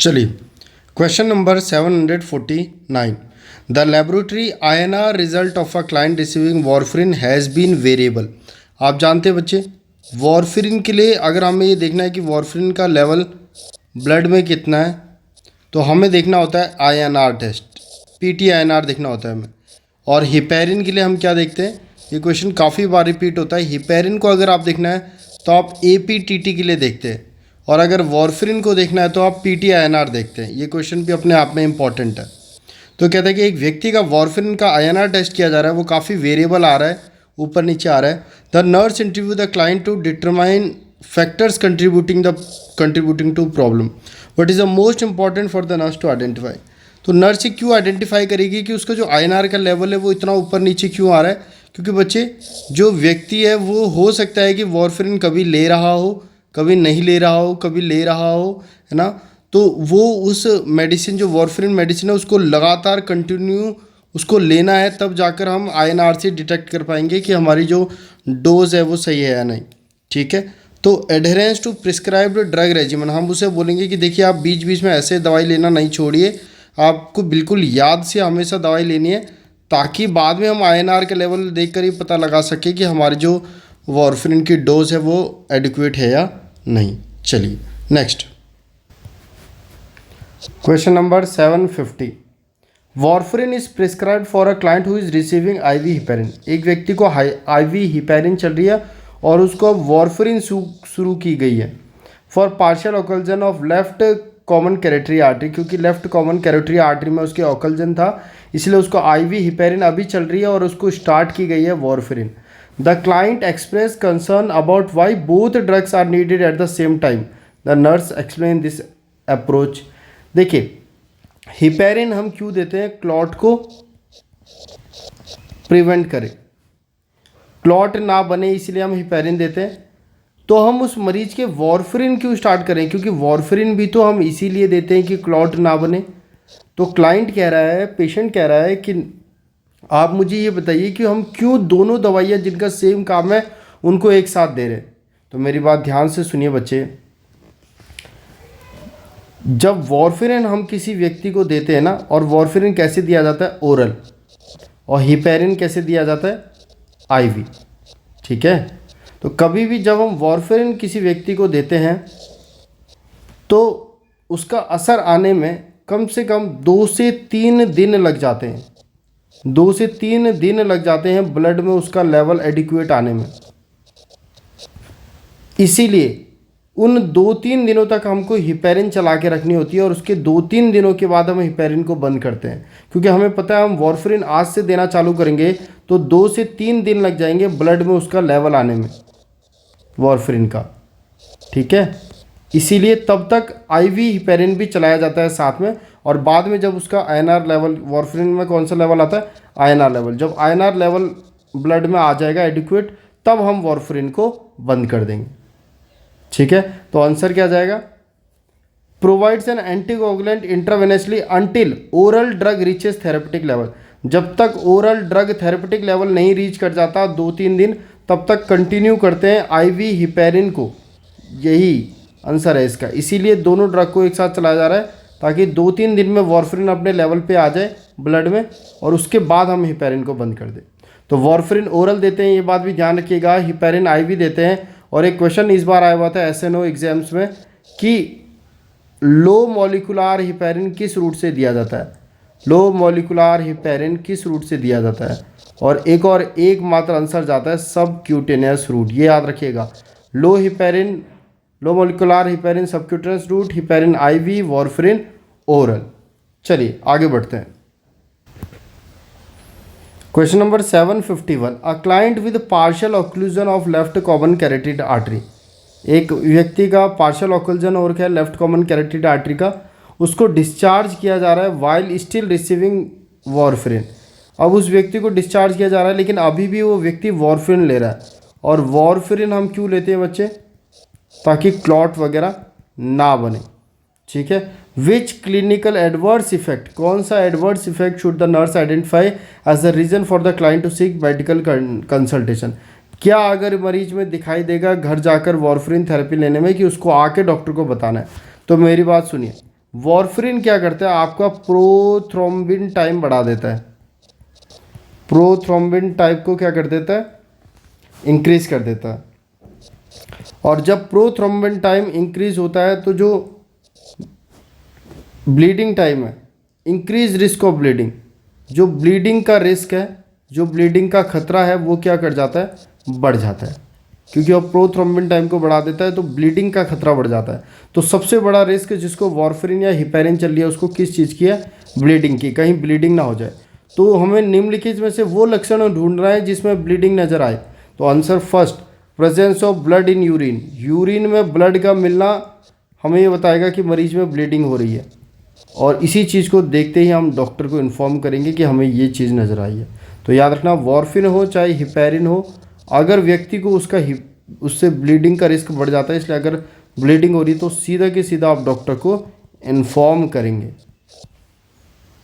चलिए, question number 749। The laboratory INR result of a client receiving warfarin has been variable. आप जानते हैं बच्चे, वॉरफरिन के लिए अगर हमें ये देखना है कि वॉरफरिन का लेवल ब्लड में कितना है, तो हमें देखना होता है INR टेस्ट, PT-INR देखना होता है हमें। और हिपेरिन के लिए हम क्या देखते हैं, ये क्वेश्चन काफ़ी बार रिपीट होता है। हिपेरिन को अगर आप देखना है तो आप APTT के लिए देखते हैं, और अगर वॉरफरिन को देखना है तो आप PT-INR देखते हैं। ये क्वेश्चन भी अपने आप में इंपॉर्टेंट है। तो कहते हैं कि एक व्यक्ति का वॉरफरिन का INR टेस्ट किया जा रहा है, वो काफ़ी वेरिएबल आ रहा है, ऊपर नीचे आ रहा है। The nurse interview the client to determine factors contributing to problem. What is the most important for the nurse to identify. तो नर्स क्यों आइडेंटिफाई करेगी कि उसका जो INR का लेवल है वो इतना ऊपर नीचे क्यों आ रहा है? क्योंकि बच्चे, जो व्यक्ति है वो हो सकता है कि वॉरफरिन कभी ले रहा हो, कभी नहीं ले रहा हो, कभी ले रहा हो, है ना। तो वो उस मेडिसिन, जो वॉरफरिन मेडिसिन है, उसको लगातार कंटिन्यू उसको लेना है, तब जाकर हम INR से डिटेक्ट कर पाएंगे कि हमारी जो डोज है वो सही है या नहीं। ठीक है, तो adherence to prescribed drug regimen, हम उसे बोलेंगे कि देखिए आप बीच बीच में ऐसे दवाई लेना नहीं छोड़िए, आपको बिल्कुल याद से हमेशा दवाई लेनी है, ताकि बाद में हम INR के लेवल देखकर ही पता लगा सके कि हमारी जो वॉरफरिन की डोज है वो एडिक्वेट है या नहीं। चलिए next, question number 750। Warfarin is prescribed for a client who is receiving IV heparin. एक व्यक्ति को IV हिपेरिन चल रही है और उसको अब वॉरफरिन शुरू की गई है for partial occlusion of left common carotid artery, क्योंकि लेफ्ट कॉमन कैरोटरी आर्टरी में उसके ऑकल्जन था, इसलिए उसको IV हिपेरिन अभी चल रही है और उसको स्टार्ट की गई है warfarin. The client express concern about why both drugs are needed at the same time. The nurse explain this approach. देखिए, हिपेरिन हम क्यों देते हैं? क्लॉट को प्रिवेंट करें, क्लॉट ना बने इसलिए हम हिपेरिन देते हैं। तो हम उस मरीज के वॉरफरिन क्यों स्टार्ट करें? क्योंकि वॉरफरिन भी तो हम इसीलिए देते हैं कि क्लॉट ना बने। तो क्लाइंट कह रहा है, पेशेंट कह रहा है कि आप मुझे ये बताइए कि हम क्यों दोनों दवाइयाँ जिनका सेम काम है उनको एक साथ दे रहे हैं। तो मेरी बात ध्यान से सुनिए बच्चे, जब वॉरफरिन हम किसी व्यक्ति को देते हैं ना, और वॉरफरिन कैसे दिया जाता है? ओरल। और हिपेरिन कैसे दिया जाता है? IV। ठीक है, तो कभी भी जब हम वॉरफरिन किसी व्यक्ति को देते हैं तो उसका असर आने में कम से कम 2 से 3 दिन लग जाते हैं। 2 से 3 दिन लग जाते हैं ब्लड में उसका लेवल एडिक्वेट आने में। इसीलिए उन 2-3 दिनों तक हमको हिपेरिन चला के रखनी होती है, और उसके 2-3 दिनों के बाद हम हिपेरिन को बंद करते हैं, क्योंकि हमें पता है हम वॉरफरिन आज से देना चालू करेंगे तो 2 से 3 दिन लग जाएंगे ब्लड में उसका लेवल आने में वॉरफरिन का। ठीक है, इसीलिए तब तक IV हिपेरिन भी चलाया जाता है साथ में, और बाद में जब उसका INR लेवल, वॉरफरिन में कौन सा लेवल आता है? INR level. जब INR लेवल ब्लड में आ जाएगा एडिक्वेट, तब हम वॉरफरिन को बंद कर देंगे। ठीक है, तो आंसर क्या जाएगा? Provides N anticoagulant intravenously until oral drug reaches therapeutic level. जब तक ओरल ड्रग थेरेपेटिक लेवल नहीं रीच कर जाता 2-3 दिन, तब तक कंटिन्यू करते हैं IV हिपेरिन को। यही आंसर है इसका। इसीलिए दोनों ड्रग को एक साथ चलाया जा रहा है, ताकि 2-3 दिन में वॉरफरिन अपने लेवल पे आ जाए ब्लड में, और उसके बाद हम हिपेरिन को बंद कर दें। तो वॉरफरिन ओरल देते हैं, ये बात भी ध्यान रखिएगा। हिपेरिन IV देते हैं। और एक क्वेश्चन इस बार आया हुआ था SNO एग्जाम्स में कि लो मॉलिकुलर हिपेरिन किस रूट से दिया जाता है? लो मॉलिकुलर हिपेरिन किस रूट से दिया जाता है? और एक मात्र आंसर जाता है सबक्यूटेनियस रूट। ये याद रखिएगा, low molecular heparin subcutaneous route, heparin IV, warfarin oral. चलिए आगे बढ़ते हैं। Question number 751। A client with partial occlusion of left common carotid artery. एक व्यक्ति का पार्शियल ऑक्लूजन और क्या, लेफ्ट कॉमन कैरोटिड आर्टरी का, उसको डिस्चार्ज किया जा रहा है वाइल स्टिल रिसीविंग वॉरफरिन। अब उस व्यक्ति को डिस्चार्ज किया जा रहा है, लेकिन अभी भी वो व्यक्ति वॉरफरिन ले रहा है। और वॉरफरिन हम क्यों लेते हैं बच्चे? ताकि क्लॉट वगैरह ना बने। ठीक है, विच क्लिनिकल एडवर्स इफेक्ट, कौन सा adverse effect should the nurse identify as the reason for the client to seek medical consultation. क्या अगर मरीज में दिखाई देगा घर जाकर वॉरफरिन थेरेपी लेने में, कि उसको आके डॉक्टर को बताना है? तो मेरी बात सुनिए, वॉरफेरिन क्या करता है, आपका प्रोथ्रोम्बिन टाइम बढ़ा देता है, प्रोथ्रोम्बिन टाइप को क्या कर देता है, इंक्रीज कर देता है। और जब प्रोथ्रोम्बिन टाइम इंक्रीज होता है तो जो ब्लीडिंग टाइम है, इंक्रीज रिस्क ऑफ ब्लीडिंग, जो ब्लीडिंग का रिस्क है, जो ब्लीडिंग का खतरा है वो क्या कर जाता है, बढ़ जाता है। क्योंकि अब प्रोथ्रोम्बिन टाइम को बढ़ा देता है तो ब्लीडिंग का खतरा बढ़ जाता है। तो सबसे बड़ा रिस्क जिसको वॉरफेरिन या हिपेरिन चल रही है उसको किस चीज़ की है, ब्लीडिंग की, कहीं ब्लीडिंग ना हो जाए। तो हमें निम्नलिखित में से वो लक्षण ढूंढना है जिसमें ब्लीडिंग नजर आए। तो answer first, presence of blood in urine, urine में ब्लड का मिलना हमें ये बताएगा कि मरीज में ब्लीडिंग हो रही है। और इसी चीज़ को देखते ही हम डॉक्टर को इन्फॉर्म करेंगे कि हमें ये चीज़ नज़र आई है। तो याद रखना, वॉरफिन हो चाहे हिपेरिन हो, अगर व्यक्ति को उससे ब्लीडिंग का रिस्क बढ़ जाता है, इसलिए अगर ब्लीडिंग हो रही तो सीधा के सीधा आप डॉक्टर को इन्फॉर्म करेंगे।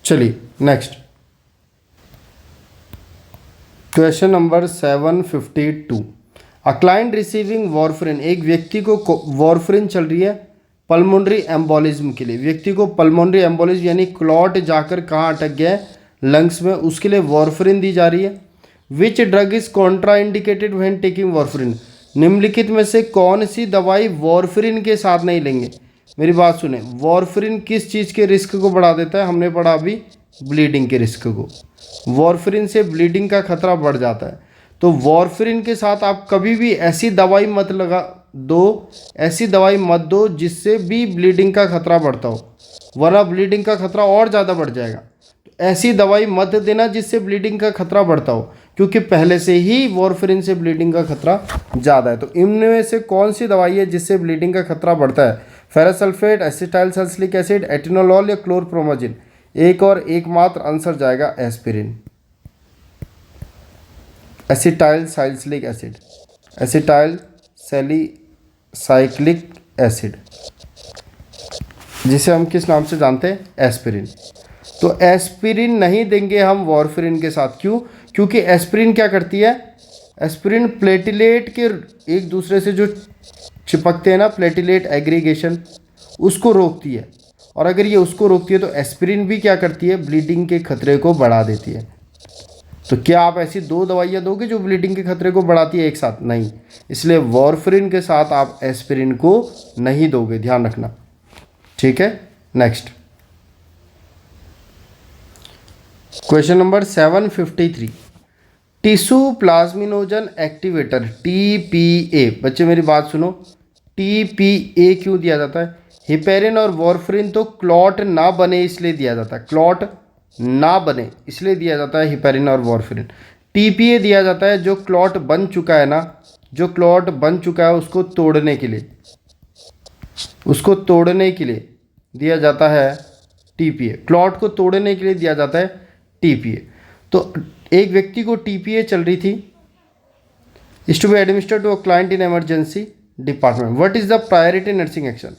चलिए नेक्स्ट क्वेश्चन नंबर 752। अ क्लाइंट रिसीविंग वॉरफेरिन, एक व्यक्ति को वॉरफेरिन चल रही है पल्मोनरी एम्बोलिज्म के लिए। व्यक्ति को पल्मोनरी एम्बोलिज्म यानी क्लॉट जाकर कहाँ अटक गया है, लंग्स में, उसके लिए वॉरफेरिन दी जा रही है। Which drug is contraindicated when taking warfarin, निम्नलिखित में से कौन सी दवाई वॉरफेरिन के साथ नहीं लेंगे। मेरी बात सुने, वॉरफेरिन किस चीज़ के रिस्क को बढ़ा देता है, हमने पढ़ा अभी ब्लीडिंग के रिस्क को। वॉरफेरिन से ब्लीडिंग का खतरा बढ़ जाता है। तो वॉरफेरिन के साथ आप कभी भी ऐसी दवाई मत दो जिससे भी ब्लीडिंग का खतरा बढ़ता हो, वरना ब्लीडिंग का खतरा और ज़्यादा बढ़ जाएगा। तो ऐसी दवाई मत देना जिससे ब्लीडिंग का खतरा बढ़ता हो, क्योंकि पहले से ही वॉरफेरिन से ब्लीडिंग का खतरा ज़्यादा है। तो इनमें से कौन सी दवाई है जिससे ब्लीडिंग का खतरा बढ़ता है, ferrous sulphate, acetyl सल्सिलिक acid, atenolol या क्लोरप्रोमाजिन। एक और एकमात्र आंसर जाएगा aspirin, acetyl salicylic acid, acetyl salicylic acid, जिसे हम किस नाम से जानते हैं, एस्पिरिन। तो एस्पिरिन नहीं देंगे हम वॉरफेरिन के साथ। क्यों? क्योंकि एस्पिरिन क्या करती है, एस्पिरिन प्लेटिलेट के एक दूसरे से जो चिपकते हैं ना, प्लेटिलेट एग्रीगेशन, उसको रोकती है। और अगर ये उसको रोकती है तो एस्पिरिन भी क्या करती है, ब्लीडिंग के खतरे को बढ़ा देती है। तो क्या आप ऐसी दो दवाइयाँ दोगे जो ब्लीडिंग के खतरे को बढ़ाती है एक साथ? नहीं। इसलिए वॉरफेरिन के साथ आप एस्पिरिन को नहीं दोगे, ध्यान रखना। ठीक है, next question number 753। Tissue plasminogen activator TPA, बच्चे मेरी बात सुनो, टीपीए क्यों दिया जाता है? हिपेरिन और वॉरफेरिन तो क्लॉट ना बने इसलिए दिया जाता है, क्लॉट ना बने इसलिए दिया जाता है हिपेरिन और वॉरफेरिन। टीपीए दिया जाता है जो क्लॉट बन चुका है ना, जो क्लॉट बन चुका है उसको तोड़ने के लिए, उसको तोड़ने के लिए दिया जाता है टीपीए, क्लॉट को तोड़ने के लिए दिया जाता है टीपीए। तो एक व्यक्ति को टीपीए चल रही थी, is to be administered to a client in emergency department. What is the priority nursing action?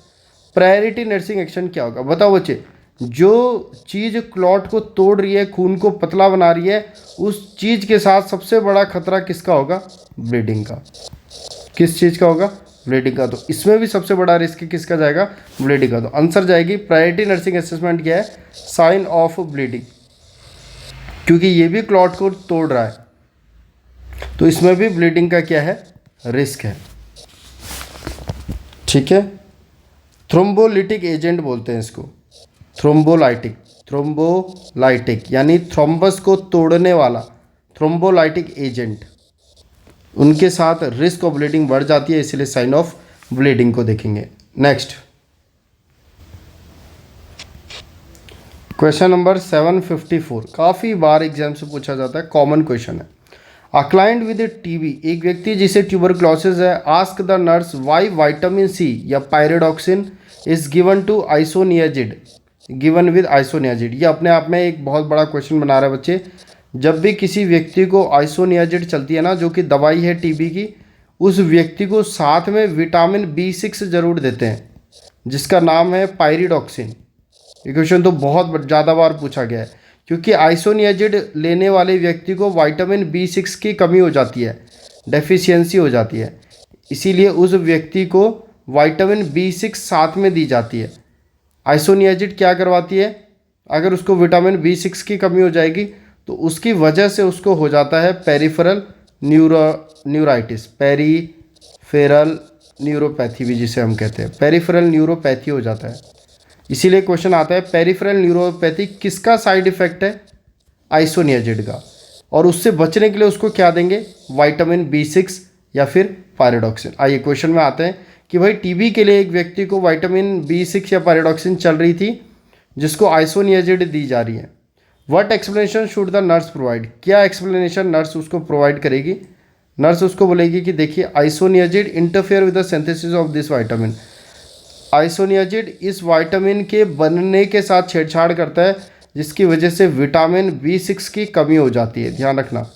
Priority nursing action क्या होगा, बताओ बच्चे। जो चीज़ क्लॉट को तोड़ रही है, खून को पतला बना रही है, उस चीज़ के साथ सबसे बड़ा खतरा किसका होगा? ब्लीडिंग का। किस चीज़ का होगा? ब्लीडिंग का। तो इसमें भी सबसे बड़ा रिस्क किसका जाएगा? ब्लीडिंग का। तो आंसर जाएगी प्रायोरिटी नर्सिंग असेसमेंट क्या है? साइन ऑफ ब्लीडिंग, क्योंकि ये भी क्लॉट को तोड़ रहा है, तो इसमें भी ब्लीडिंग का क्या है? रिस्क है। ठीक है, थ्रोम्बोलिटिक एजेंट बोलते हैं इसको, थ्रोम्बोलाइटिक, थ्रोम्बोलाइटिक यानी थ्रोम्बस को तोड़ने वाला थ्रोम्बोलाइटिक एजेंट, उनके साथ रिस्क ऑफ ब्लीडिंग बढ़ जाती है, इसलिए साइन ऑफ ब्लीडिंग को देखेंगे। नेक्स्ट क्वेश्चन नंबर 754, काफ़ी बार एग्जाम से पूछा जाता है, कॉमन क्वेश्चन है। अ क्लाइंट विद टीबी, एक व्यक्ति जिसे ट्यूबरक्लोसिस है, ask the nurse why vitamin C या pyridoxine is given to isoniazid, given with isoniazid. ये अपने आप में एक बहुत बड़ा क्वेश्चन बना रहा है बच्चे। जब भी किसी व्यक्ति को आइसोनियाजिड चलती है ना, जो कि दवाई है टीबी की, उस व्यक्ति को साथ में विटामिन B6 जरूर देते हैं, जिसका नाम है पायरिडॉक्सिन। ये क्वेश्चन तो बहुत ज़्यादा बार पूछा गया है, क्योंकि आइसोनियाजिड लेने वाले व्यक्ति को विटामिन B6 की कमी हो जाती है, डेफिशिएंसी हो जाती है, इसीलिए उस व्यक्ति को विटामिन B6 साथ में दी जाती है आइसोनियाजिड क्या करवाती है, अगर उसको विटामिन B6 की कमी हो जाएगी तो उसकी वजह से उसको हो जाता है पेरिफेरल न्यूराइटिस, पेरीफेरल न्यूरोपैथी भी जिसे हम कहते हैं, पेरिफेरल न्यूरोपैथी हो जाता है। इसीलिए क्वेश्चन आता है पेरिफेरल न्यूरोपैथी किसका साइड इफेक्ट है, आइसोनियाजिड का, और उससे बचने के लिए उसको क्या देंगे, विटामिन B6 या फिर पायरोडॉक्सिन। आइए क्वेश्चन में आते हैं कि भाई टीबी के लिए एक व्यक्ति को विटामिन B6 या पायरोडॉक्सिन चल रही थी जिसको आइसोनियाजिड दी जा रही है। What explanation should the nurse provide, क्या एक्सप्लेनेशन नर्स उसको प्रोवाइड करेगी, नर्स उसको बोलेगी कि देखिए isoniazid interfere with the synthesis of this vitamin, isoniazid इस विटामिन के बनने के साथ छेड़छाड़ करता है जिसकी वजह से विटामिन B6 की कमी हो जाती है, ध्यान रखना।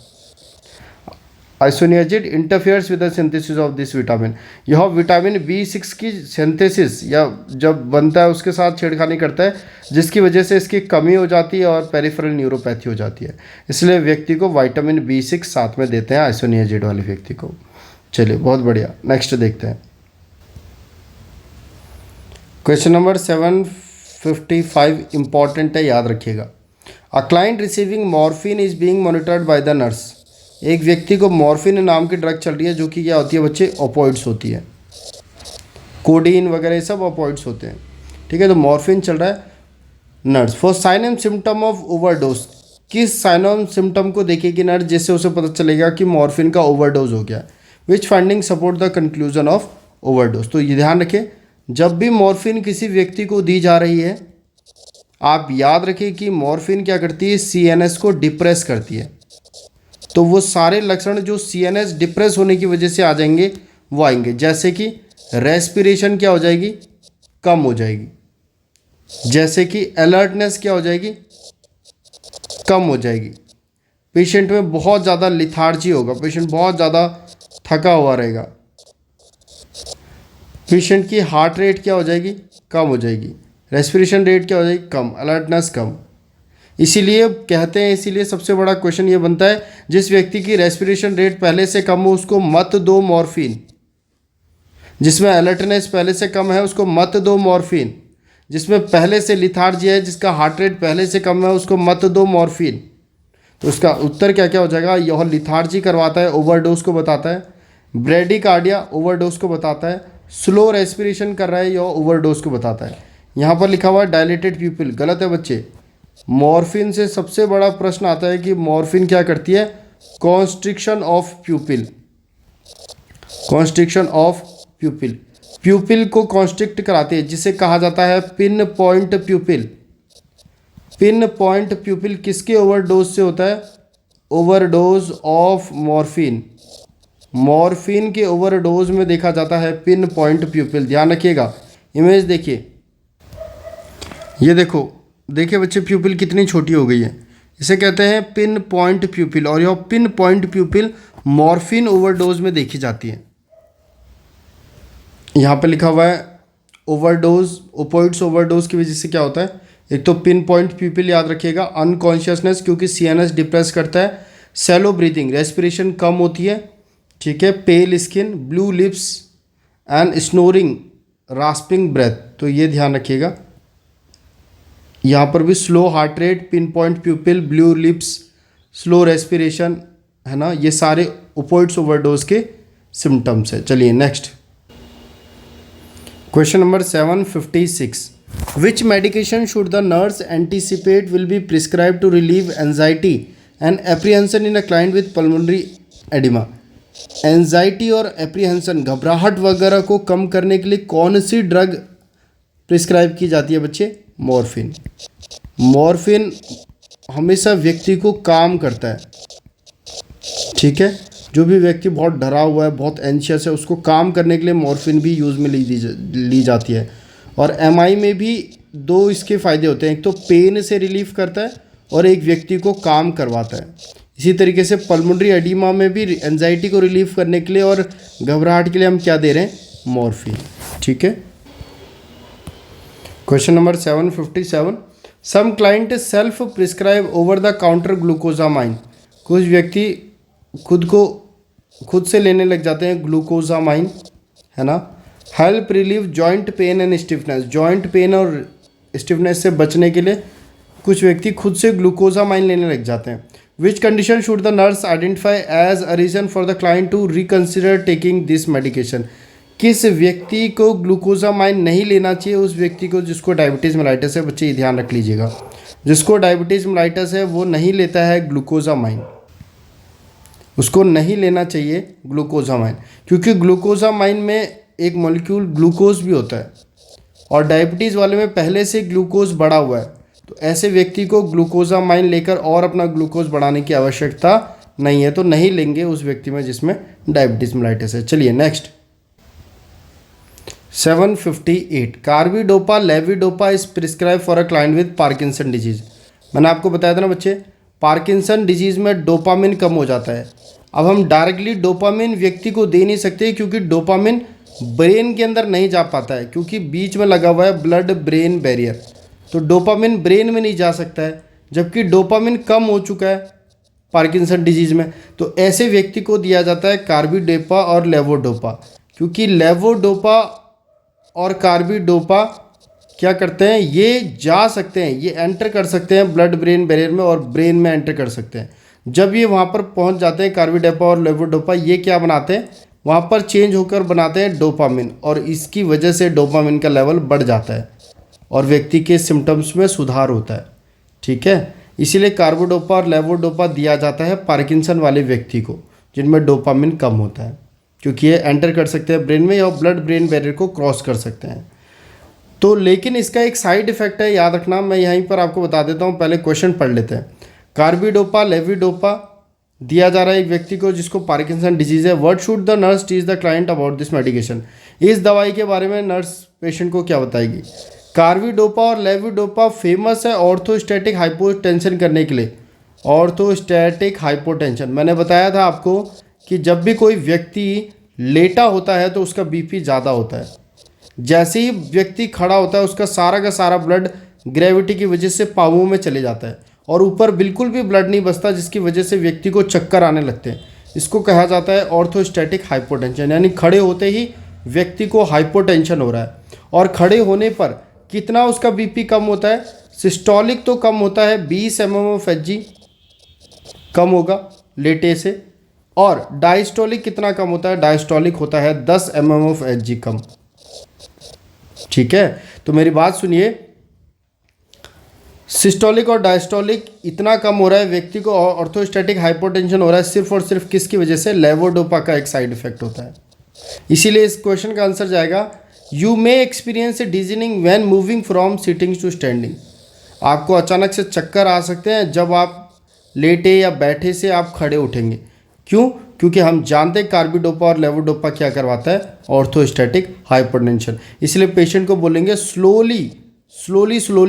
Isoniazid interferes with the synthesis of this vitamin, यह विटामिन B6 की सिंथेसिस या जब बनता है उसके साथ छेड़खानी करता है जिसकी वजह से इसकी कमी हो जाती है और पेरिफेरल न्यूरोपैथी हो जाती है। इसलिए व्यक्ति को विटामिन B6 साथ में देते हैं आइसोनियाजिड वाले व्यक्ति को। चलिए बहुत बढ़िया, नेक्स्ट देखते हैं। क्वेश्चन नंबर 755 इंपॉर्टेंट है, याद रखिएगा। अ client receiving morphine is being monitored by the nurse, एक व्यक्ति को मॉर्फिन नाम की ड्रग चल रही है जो कि क्या होती है बच्चे, ओपोइड्स होती है, कोडीन वगैरह सब ओपोइड्स होते हैं, ठीक है। तो मॉर्फिन चल रहा है, nurse for sign and symptom of overdose, किस साइन एंड सिम्टम को देखेगी नर्स जिससे उसे पता चलेगा कि मॉर्फिन का ओवरडोज हो गया, which finding support the conclusion of overdose. तो ये ध्यान रखें, जब भी मॉर्फिन किसी व्यक्ति को दी जा रही है आप याद रखें कि मॉर्फिन क्या करती है, CNS को डिप्रेस करती है। तो वो सारे लक्षण जो CNS डिप्रेस होने की वजह से आ जाएंगे वो आएंगे, जैसे कि रेस्पिरेशन क्या हो जाएगी, कम हो जाएगी, जैसे कि अलर्टनेस क्या हो जाएगी, कम हो जाएगी, पेशेंट में बहुत ज़्यादा लिथार्जी होगा, पेशेंट बहुत ज़्यादा थका हुआ रहेगा, पेशेंट की हार्ट रेट क्या हो जाएगी, कम हो जाएगी, रेस्पिरेशन रेट क्या हो जाएगी, कम, अलर्टनेस कम। इसीलिए कहते हैं, इसीलिए सबसे बड़ा क्वेश्चन ये बनता है जिस व्यक्ति की रेस्पिरेशन रेट पहले से कम हो उसको मत दो मॉर्फिन, जिसमें अलर्टनेस पहले से कम है उसको मत दो मॉर्फिन, जिसमें पहले से लिथार्जी है, जिसका हार्ट रेट पहले से कम है उसको मत दो मॉर्फिन। तो उसका उत्तर क्या क्या हो जाएगा, यह लिथार्जी करवाता है, ओवरडोज को बताता है, ब्रेडिकार्डिया ओवरडोज को बताता है, स्लो रेस्पिरेशन कर रहा है यह ओवरडोज को बताता है। यहाँ पर लिखा हुआ है डायलेटेड प्यूपिल, गलत है बच्चे। मॉर्फिन से सबसे बड़ा प्रश्न आता है कि मॉर्फिन क्या करती है, कॉन्स्ट्रिक्शन ऑफ प्यूपिल, कॉन्स्ट्रिक्शन ऑफ प्यूपिल, प्यूपिल को कॉन्स्ट्रिक्ट कराती है जिसे कहा जाता है पिन पॉइंट प्यूपिल। पिन पॉइंट प्यूपिल किसके ओवरडोज से होता है, ओवरडोज ऑफ मॉर्फिन, मॉर्फिन के ओवरडोज में देखा जाता है पिन पॉइंट प्यूपिल। ध्यान रखिएगा, इमेज देखिए, ये देखो, देखिए बच्चे प्यूपिल कितनी छोटी हो गई है, इसे कहते हैं पिन पॉइंट प्यूपिल, और यह पिन पॉइंट प्यूपिल मॉर्फिन ओवरडोज में देखी जाती है। यहाँ पे लिखा हुआ है ओवरडोज, ओपोइड्स ओवरडोज की वजह से क्या होता है, एक तो पिन पॉइंट प्यूपिल याद रखिएगा, अनकॉन्शियसनेस क्योंकि CNS डिप्रेस करता है, सैलो ब्रीथिंग रेस्पिरेशन कम होती है, ठीक है, pale skin, blue lips and snoring rasping breath. तो ये ध्यान रखिएगा, यहाँ पर भी slow heart rate, pinpoint pupil, blue lips, slow respiration, है ना, ये सारे ओपोइड्स ओवरडोज के सिम्टम्स है। चलिए next question number 756, which medication should the nurse anticipate will be prescribe to relieve anxiety and apprehension in a client with pulmonary edema. Anxiety और apprehension, घबराहट वगैरह को कम करने के लिए कौन सी ड्रग प्रिस्क्राइब की जाती है बच्चे, मॉर्फिन। मॉर्फिन हमेशा व्यक्ति को काम करता है, ठीक है, जो भी व्यक्ति बहुत डरा हुआ है, बहुत एंशियस है, उसको काम करने के लिए मॉर्फिन भी यूज़ में ली जाती है। और MI में भी दो इसके फ़ायदे होते हैं, एक तो पेन से रिलीफ करता है और एक व्यक्ति को काम करवाता है। इसी तरीके से पल्मोनरी एडिमा में भी एंजाइटी को रिलीफ करने के लिए और घबराहट के लिए हम क्या दे रहे हैं, मॉर्फिन, ठीक है। Question number 757, some client self prescribe over the counter glucosamine, कुछ व्यक्ति खुद से लेने लग जाते हैं ग्लूकोजामाइन, है ना। Help relieve joint pain and stiffness, joint pain और स्टिफनेस से बचने के लिए कुछ व्यक्ति खुद से ग्लूकोजामाइन लेने लग जाते हैं। Which condition should the nurse identify as a reason for the client to reconsider taking this medication? किस व्यक्ति को ग्लूकोजामाइन नहीं लेना चाहिए? उस व्यक्ति को जिसको डायबिटीज़ मेलाइटस है। बच्चे ये ध्यान रख लीजिएगा, जिसको डायबिटीज़ मेलाइटस है वो नहीं लेता है ग्लूकोजामाइन, उसको नहीं लेना चाहिए ग्लूकोजामाइन, क्योंकि ग्लूकोजामाइन में एक मॉलिक्यूल ग्लूकोज भी होता है और डायबिटीज़ वाले में पहले से ग्लूकोज बढ़ा हुआ है। तो ऐसे व्यक्ति को ग्लूकोजामाइन लेकर और अपना ग्लूकोज बढ़ाने की आवश्यकता नहीं है, तो नहीं लेंगे उस व्यक्ति में जिसमें डायबिटीज़ मेलाइटस है। चलिए next 758 carbidopa levodopa is prescribe for a client with Parkinson disease. मैंने आपको बताया था ना बच्चे, पार्किंसन डिजीज़ में डोपामिन कम हो जाता है। अब हम डायरेक्टली डोपामिन व्यक्ति को दे नहीं सकते, क्योंकि डोपामिन ब्रेन के अंदर नहीं जा पाता है, क्योंकि बीच में लगा हुआ है ब्लड ब्रेन बैरियर, तो डोपामिन ब्रेन में नहीं जा सकता है, जबकि डोपामिन कम हो चुका है पार्किंसन डिजीज़ में। तो ऐसे व्यक्ति को दिया जाता है कार्बिडोपा और लेवोडोपा, क्योंकि लेवोडोपा और कार्बिडोपा क्या करते हैं, ये जा सकते हैं, ये एंटर कर सकते हैं ब्लड ब्रेन बैरियर में और ब्रेन में एंटर कर सकते हैं। जब ये वहाँ पर पहुँच जाते हैं कार्बिडोपा और लेवोडोपा, ये क्या बनाते हैं, वहाँ पर चेंज होकर बनाते हैं डोपामिन, और इसकी वजह से डोपामिन का लेवल बढ़ जाता है और व्यक्ति के सिम्टम्स में सुधार होता है। ठीक है, इसीलिए कार्बिडोपा और लेवोडोपा दिया जाता है पार्किंसन वाले व्यक्ति को जिनमें डोपामिन कम होता है, क्योंकि ये एंटर कर सकते हैं ब्रेन में और ब्लड ब्रेन बैरियर को क्रॉस कर सकते हैं। तो लेकिन इसका एक साइड इफेक्ट है, याद रखना, मैं यहीं पर आपको बता देता हूँ। पहले क्वेश्चन पढ़ लेते हैं। कार्बिडोपा लेविडोपा दिया जा रहा है एक व्यक्ति को जिसको पार्किंसन डिजीज़ है। What should the nurse teach the client about this medication? इस दवाई के बारे में नर्स पेशेंट को क्या बताएगी? कार्बिडोपा और लेविडोपा फेमस है ऑर्थोस्टैटिक हाइपोटेंशन करने के लिए। ऑर्थोस्टैटिक हाइपोटेंशन मैंने बताया था आपको कि जब भी कोई व्यक्ति लेटा होता है तो उसका बीपी ज़्यादा होता है। जैसे ही व्यक्ति खड़ा होता है उसका सारा का सारा ब्लड ग्रेविटी की वजह से पाँवों में चले जाता है और ऊपर बिल्कुल भी ब्लड नहीं बचता, जिसकी वजह से व्यक्ति को चक्कर आने लगते हैं। इसको कहा जाता है ऑर्थोस्टैटिक हाइपोटेंशन, यानी खड़े होते ही व्यक्ति को हाइपोटेंशन हो रहा है। और खड़े होने पर कितना उसका बीपी कम होता है? सिस्टोलिक तो कम होता है 20 mmHg कम होगा लेटे से, और डायस्टोलिक कितना कम होता है? डायस्टोलिक होता है 10 mmHg कम। ठीक है, तो मेरी बात सुनिए, सिस्टोलिक और डायस्टोलिक इतना कम हो रहा है व्यक्ति को, ऑर्थोस्टैटिक हाइपोटेंशन हो रहा है सिर्फ और सिर्फ किसकी वजह से? लेवोडोपा का एक साइड इफेक्ट होता है। इसीलिए इस क्वेश्चन का आंसर जाएगा you may experience dizziness when moving from sitting to standing. आपको अचानक से चक्कर आ सकते हैं जब आप लेटे या बैठे से आप खड़े उठेंगे। क्यों? क्योंकि हम जानते हैं कार्बिडोपा और लेवोडोपा क्या करवाता है? Orthostatic hypotension. इसलिए पेशेंट को बोलेंगे स्लोली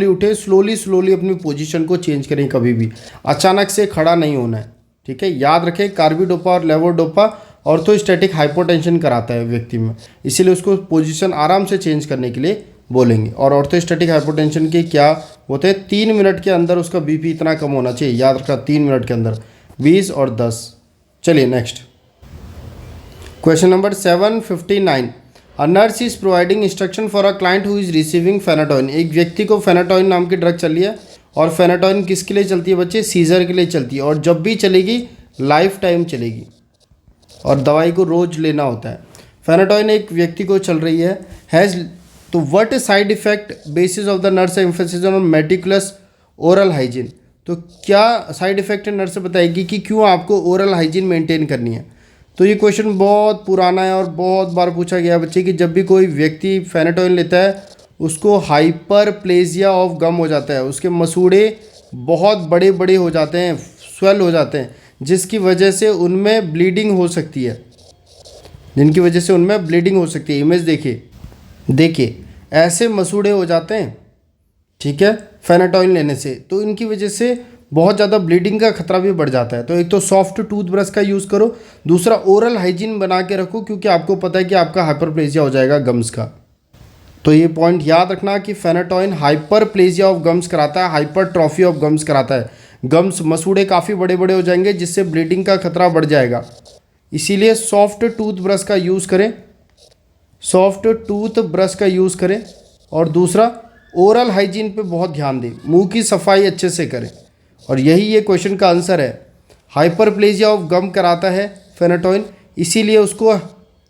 उठे, स्लोली अपनी पोजीशन को चेंज करें, कभी भी अचानक से खड़ा नहीं होना है। ठीक है, याद रखें कार्बिडोपा और लेवोडोपा ऑर्थोस्टैटिक हाइपोटेंशन कराता है व्यक्ति में, इसीलिए उसको पोजीशन आराम से चेंज करने के लिए बोलेंगे। और ऑर्थोस्टैटिक हाइपोटेंशन के क्या होते हैं? 3 मिनट के अंदर उसका बीपी इतना कम होना चाहिए, याद रखा, 3 मिनट के अंदर 20 और 10। चलिए next question number 759। A nurse is providing instruction for a client who is receiving phenytoin. एक व्यक्ति को फेनाटोइन नाम की ड्रग चल रही है, और फेनाटोइन किसके लिए चलती है बच्चे? सीजर के लिए चलती है, और जब भी चलेगी लाइफ टाइम चलेगी, और दवाई को रोज लेना होता है। फेनाटोइन एक व्यक्ति को चल रही है, हैज़, तो what side effect basis of the nurse emphasis on meticulous oral hygiene. तो क्या साइड इफेक्ट नर्स बताएगी कि क्यों आपको ओरल हाइजीन मेंटेन करनी है। तो ये क्वेश्चन बहुत पुराना है और बहुत बार पूछा गया बच्चे कि जब भी कोई व्यक्ति फेनाटोइन लेता है उसको हाइपरप्लेजिया ऑफ गम हो जाता है, उसके मसूड़े बहुत बड़े बड़े हो जाते हैं, स्वेल हो जाते हैं, जिसकी वजह से उनमें ब्लीडिंग हो सकती है, इमेज देखिए ऐसे मसूड़े हो जाते हैं। ठीक है, फेनाटोइन लेने से तो इनकी वजह से बहुत ज़्यादा ब्लीडिंग का खतरा भी बढ़ जाता है। तो एक तो सॉफ्ट टूथब्रश का यूज़ करो, दूसरा ओरल हाइजीन बना के रखो, क्योंकि आपको पता है कि आपका हाइपरप्लेजिया हो जाएगा गम्स का। तो ये पॉइंट याद रखना कि फेनाटोइन हाइपरप्लेजिया ऑफ गम्स कराता है, हाइपरट्रॉफी ऑफ गम्स कराता है। गम्स मसूड़े काफ़ी बड़े बड़े हो जाएंगे, जिससे ब्लीडिंग का खतरा बढ़ जाएगा। इसीलिए सॉफ्ट टूथब्रश का यूज़ करें, और दूसरा ओरल हाइजीन पे बहुत ध्यान दें, मुंह की सफाई अच्छे से करें। और यही ये क्वेश्चन का आंसर है। हाइपरप्लेजिया ऑफ गम कराता है फेनाटोइन, इसीलिए उसको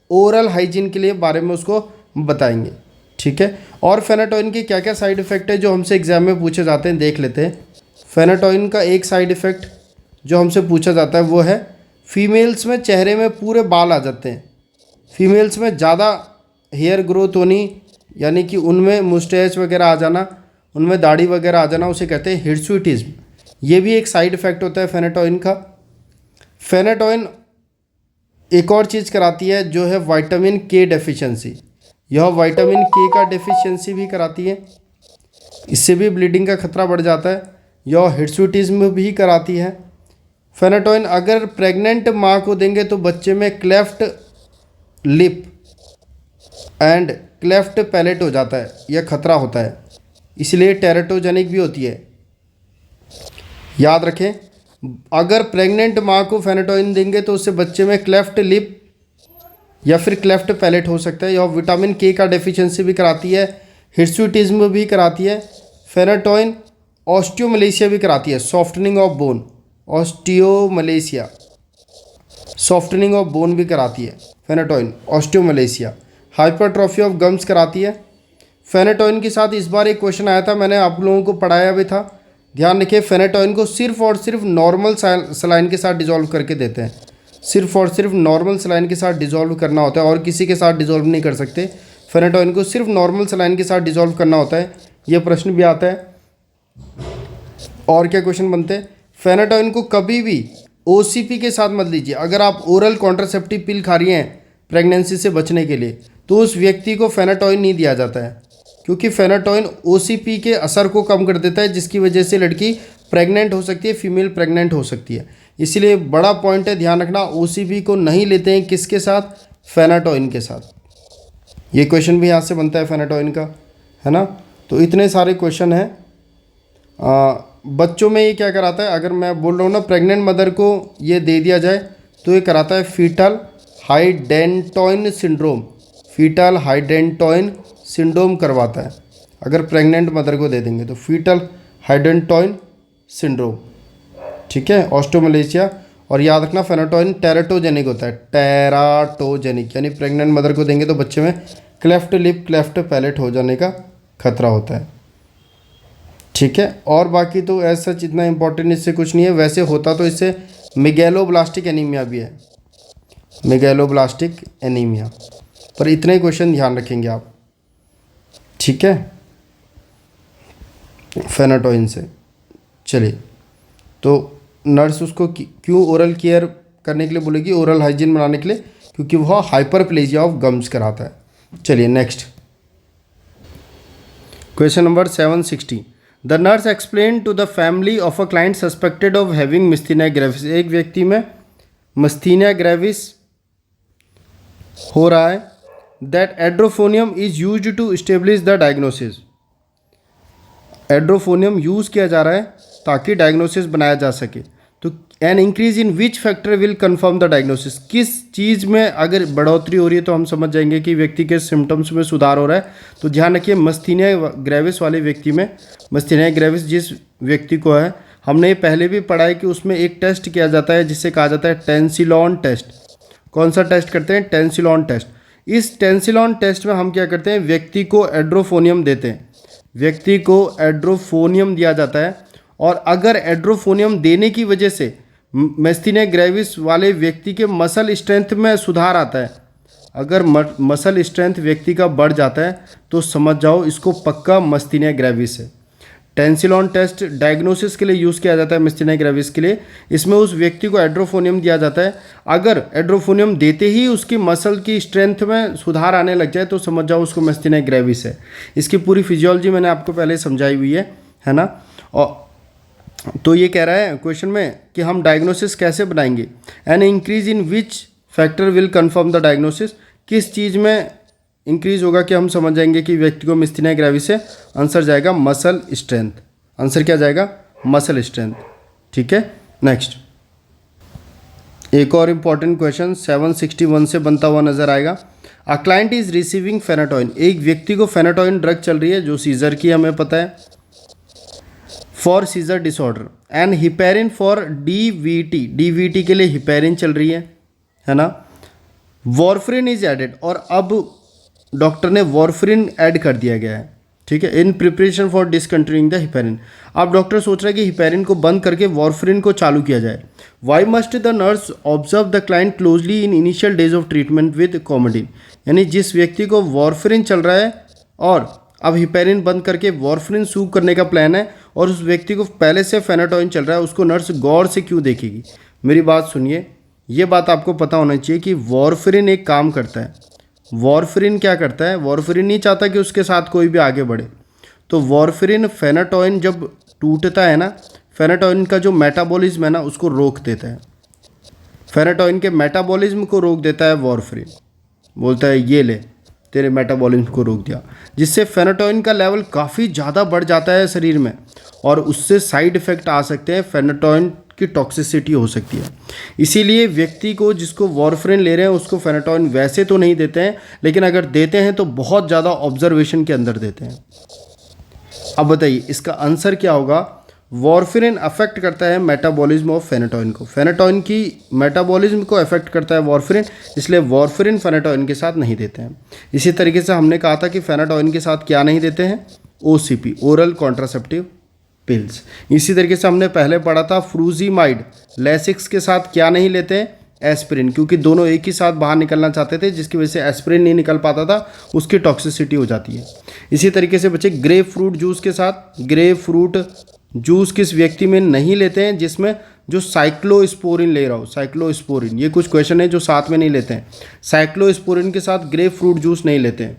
ओरल हाइजीन के लिए बारे में उसको बताएंगे। ठीक है, और फेनाटोइन के क्या क्या साइड इफ़ेक्ट है जो हमसे एग्जाम में पूछे जाते हैं, देख लेते हैं। फेनाटोइन का एक साइड इफ़ेक्ट जो हमसे पूछा जाता है वो है फीमेल्स में चेहरे में पूरे बाल आ जाते हैं। फीमेल्स में ज़्यादा हेयर ग्रोथ होनी, यानी कि उनमें मुस्टैच वगैरह आ जाना, उनमें दाढ़ी वगैरह आ जाना, उसे कहते हैं हिर्सुटिज्म। ये भी एक साइड इफ़ेक्ट होता है फेनाटोइन का। फेनाटोइन एक और चीज़ कराती है जो है विटामिन के डेफिशिएंसी। यह विटामिन के का डेफिशिएंसी भी कराती है, इससे भी ब्लीडिंग का खतरा बढ़ जाता है। यह हिर्सुटिज्म भी कराती है। फेनाटोइन अगर प्रेग्नेंट माँ को देंगे तो बच्चे में cleft lip and cleft palate हो जाता है, यह खतरा होता है, इसलिए टेरेटोजेनिक भी होती है। याद रखें, अगर प्रेग्नेंट माँ को फेनाटोइन देंगे तो उससे बच्चे में क्लेफ्ट लिप या फिर क्लेफ्ट पैलेट हो सकता है। यह विटामिन के का डेफिशिएंसी भी कराती है, हिर्सुटिज्म भी कराती है। फेनाटोइन ऑस्टियोमलेशिया भी कराती है, softening of bone, osteomalacia, softening of bone भी कराती है फेनाटोइन, ऑस्टियोमलेशिया। हाइपरट्रॉफी ऑफ गम्स कराती है। फेनाटोइन के साथ इस बार एक क्वेश्चन आया था, मैंने आप लोगों को पढ़ाया भी था, ध्यान रखिए। फेनाटोइन को सिर्फ और सिर्फ नॉर्मल सलाइन के साथ डिजोल्व करके देते हैं, सिर्फ और सिर्फ नॉर्मल सलाइन के साथ डिजोल्व करना होता है, और किसी के साथ डिजोल्व नहीं कर सकते। फेनाटोइन को सिर्फ नॉर्मल सलाइन के साथ डिजोल्व करना होता है। यह प्रश्न भी आता है। और क्या क्वेश्चन बनते हैं, फेनाटोइन को कभी भी ओसीपी के साथ मत लीजिए। अगर आप ओरल कॉन्ट्रासेप्टिव पिल खा रही हैं प्रेगनेंसी से बचने के लिए, तो उस व्यक्ति को फेनाटोइन नहीं दिया जाता है, क्योंकि फेनाटोइन ओसीपी के असर को कम कर देता है, जिसकी वजह से लड़की प्रेग्नेंट हो सकती है, फीमेल प्रेग्नेंट हो सकती है। इसलिए बड़ा पॉइंट है, ध्यान रखना, ओसीपी को नहीं लेते हैं किसके साथ, फेनाटोइन के साथ। ये क्वेश्चन भी यहाँ से बनता है फेनाटोइन का, है ना। तो इतने सारे क्वेश्चन हैं। बच्चों में ये क्या कराता है, अगर मैं बोल रहा हूँ ना प्रेग्नेंट मदर को ये दे दिया जाए तो ये कराता है fetal hydantoin syndrome, fetal hydantoin syndrome करवाता है। अगर प्रेग्नेंट मदर को दे देंगे तो फीटल हाइडेंटोइन सिंड्रोम, ठीक है, ऑस्टियोमलेशिया। और याद रखना फेनाटोइन टेराटोजेनिक होता है, टेराटोजेनिक, यानी प्रेग्नेंट मदर को देंगे तो बच्चे में क्लेफ्ट लिप क्लेफ्ट पैलेट हो जाने का खतरा होता है, ठीक है। और बाकी तो ऐसा सच इतना इंपॉर्टेंट इससे कुछ नहीं है। वैसे होता तो इससे मेगैलोब्लास्टिक एनीमिया भी है, मेगैलोब्लास्टिक एनीमिया, पर इतने क्वेश्चन ध्यान रखेंगे आप, ठीक है, फेनाटोइन से। चलिए, तो नर्स उसको क्यों ओरल केयर करने के लिए बोलेगी, ओरल हाइजीन बनाने के लिए, क्योंकि वह हाइपरप्लेजिया ऑफ गम्स कराता है। चलिए next question number 760। The nurse explain to the family of a client suspected of having myasthenia gravis. एक व्यक्ति में मिस्थीनिया ग्रेविस हो रहा है, that edrophonium is used to establish the diagnosis. Edrophonium use किया जा रहा है ताकि डायग्नोसिस बनाया जा सके। तो an increase in which factor will confirm the diagnosis. किस चीज़ में अगर बढ़ोतरी हो रही है तो हम समझ जाएंगे कि व्यक्ति के सिम्टम्स में सुधार हो रहा है। तो ध्यान रखिए, मिस्थीनिया ग्रेविस वाले व्यक्ति में, मिस्थीनिया ग्रेविस जिस व्यक्ति को है, हमने पहले भी पढ़ा है कि उसमें एक टेस्ट किया जाता है जिसे कहा जाता है टेंसिलॉन टेस्ट। कौन सा टेस्ट करते हैं, टेंसिलॉन टेस्ट। इस टेंसिलॉन टेस्ट में हम क्या करते हैं, व्यक्ति को एड्रोफोनियम देते हैं, व्यक्ति को एड्रोफोनियम दिया जाता है। और अगर एड्रोफोनियम देने की वजह से मिस्थीनिया ग्रेविस वाले व्यक्ति के मसल स्ट्रेंथ में सुधार आता है, अगर मसल स्ट्रेंथ व्यक्ति का बढ़ जाता है तो समझ जाओ इसको पक्का मिस्थीनिया ग्रेविस है। टेंसिलॉन टेस्ट डायग्नोसिस के लिए यूज़ किया जाता है मिस्थीनिया ग्रेविस के लिए। इसमें उस व्यक्ति को एड्रोफोनियम दिया जाता है। अगर एड्रोफोनियम देते ही उसकी मसल की स्ट्रेंथ में सुधार आने लग जाए तो समझ जाओ उसको मिस्थीनिया ग्रेविस है। इसकी पूरी फिजियोलॉजी मैंने आपको पहले समझाई हुई है ना। और तो ये कह रहा है क्वेश्चन में कि हम डायग्नोसिस कैसे बनाएंगे, an increase in which factor will confirm the diagnosis. किस चीज़ में इंक्रीज होगा कि हम समझ जाएंगे कि व्यक्ति को मिस्थीनिया ग्रेविस है। आंसर जाएगा मसल स्ट्रेंथ, आंसर क्या जाएगा, मसल स्ट्रेंथ, ठीक है। नेक्स्ट एक और इम्पॉर्टेंट क्वेश्चन 761 से बनता हुआ नजर आएगा। अ क्लाइंट इज रिसीविंग फेनाटोइन, एक व्यक्ति को फेनाटोइन ड्रग चल रही है जो सीजर की हमें पता है, for scissor disorder, and heparin for DVT, DVT के लिए हिपेरिन चल रही है ना। वॉरफ्रिन इज एडेड, और अब डॉक्टर ने वॉरफ्रिन ऐड कर दिया गया है, ठीक है, in preparation for discontinuing the heparin. अब डॉक्टर सोच रहा है कि हिपेरिन को बंद करके वॉरफ्रिन को चालू किया जाए। Why must the nurse observe the client closely in initial days of treatment with Coumadin, यानी जिस व्यक्ति को वॉरफ्रिन चल रहा है और अब हिपेरिन बंद करके वॉरफ्रिन सूप करने का प्लान है, और उस व्यक्ति को पहले से फेनाटोइन चल रहा है, उसको नर्स गौर से क्यों देखेगी। मेरी बात सुनिए, ये बात आपको पता होना चाहिए कि वॉरफ्रिन एक काम करता है। वॉरफ्रिन क्या करता है, वॉरफ्रिन नहीं चाहता कि उसके साथ कोई भी आगे बढ़े, तो वॉरफ्रिन फेनाटोइन जब टूटता है ना, फेनाटोइन का जो मेटाबॉलिज्म है ना उसको रोक देता है, फेनाटोइन के मेटाबॉलिज्म को रोक देता है वॉरफ्रिन, बोलता है ये ले तेरे मेटाबॉलिज्म को रोक दिया, जिससे फेनाटोइन का लेवल काफ़ी ज़्यादा बढ़ जाता है शरीर में, और उससे साइड इफ़ेक्ट आ सकते हैं, फेनाटोइन की टॉक्सिसिटी हो सकती है। इसीलिए व्यक्ति को जिसको वॉरफ्रिन ले रहे हैं उसको फेनाटोइन वैसे तो नहीं देते हैं, लेकिन अगर देते हैं तो बहुत ज़्यादा ऑब्जर्वेशन के अंदर देते हैं। अब बताइए इसका आंसर क्या होगा। वॉरफ्रिन अफेक्ट करता है मेटाबॉलिज्म ऑफ फेनाटोइन को, फेनाटोइन की मेटाबॉलिज्म को अफेक्ट करता है वॉरफ्रिन, इसलिए वॉरफ्रिन फेनाटोइन के साथ नहीं देते हैं। इसी तरीके से हमने कहा था कि फेनाटोइन के साथ क्या नहीं देते हैं, ओसीपी, ओरल कॉन्ट्रासेप्टिव पिल्स। इसी तरीके से हमने पहले पढ़ा था फ्रूजीमाइड, लेसिक्स के साथ क्या नहीं लेते हैं, एस्पिरिन, क्योंकि दोनों एक ही साथ बाहर निकलना चाहते थे, जिसकी वजह से एस्पिरिन नहीं निकल पाता था, उसकी टॉक्सिसिटी हो जाती है। इसी तरीके से बच्चे ग्रेप फ्रूट जूस के साथ, ग्रेप फ्रूट जूस किस व्यक्ति में नहीं लेते हैं, जिसमें जो साइक्लोस्पोरिन ले रहा हो, साइक्लोस्पोरिन, ये कुछ क्वेश्चन है जो साथ में नहीं लेते हैं, साइक्लोस्पोरिन के साथ ग्रेप फ्रूट जूस नहीं लेते हैं।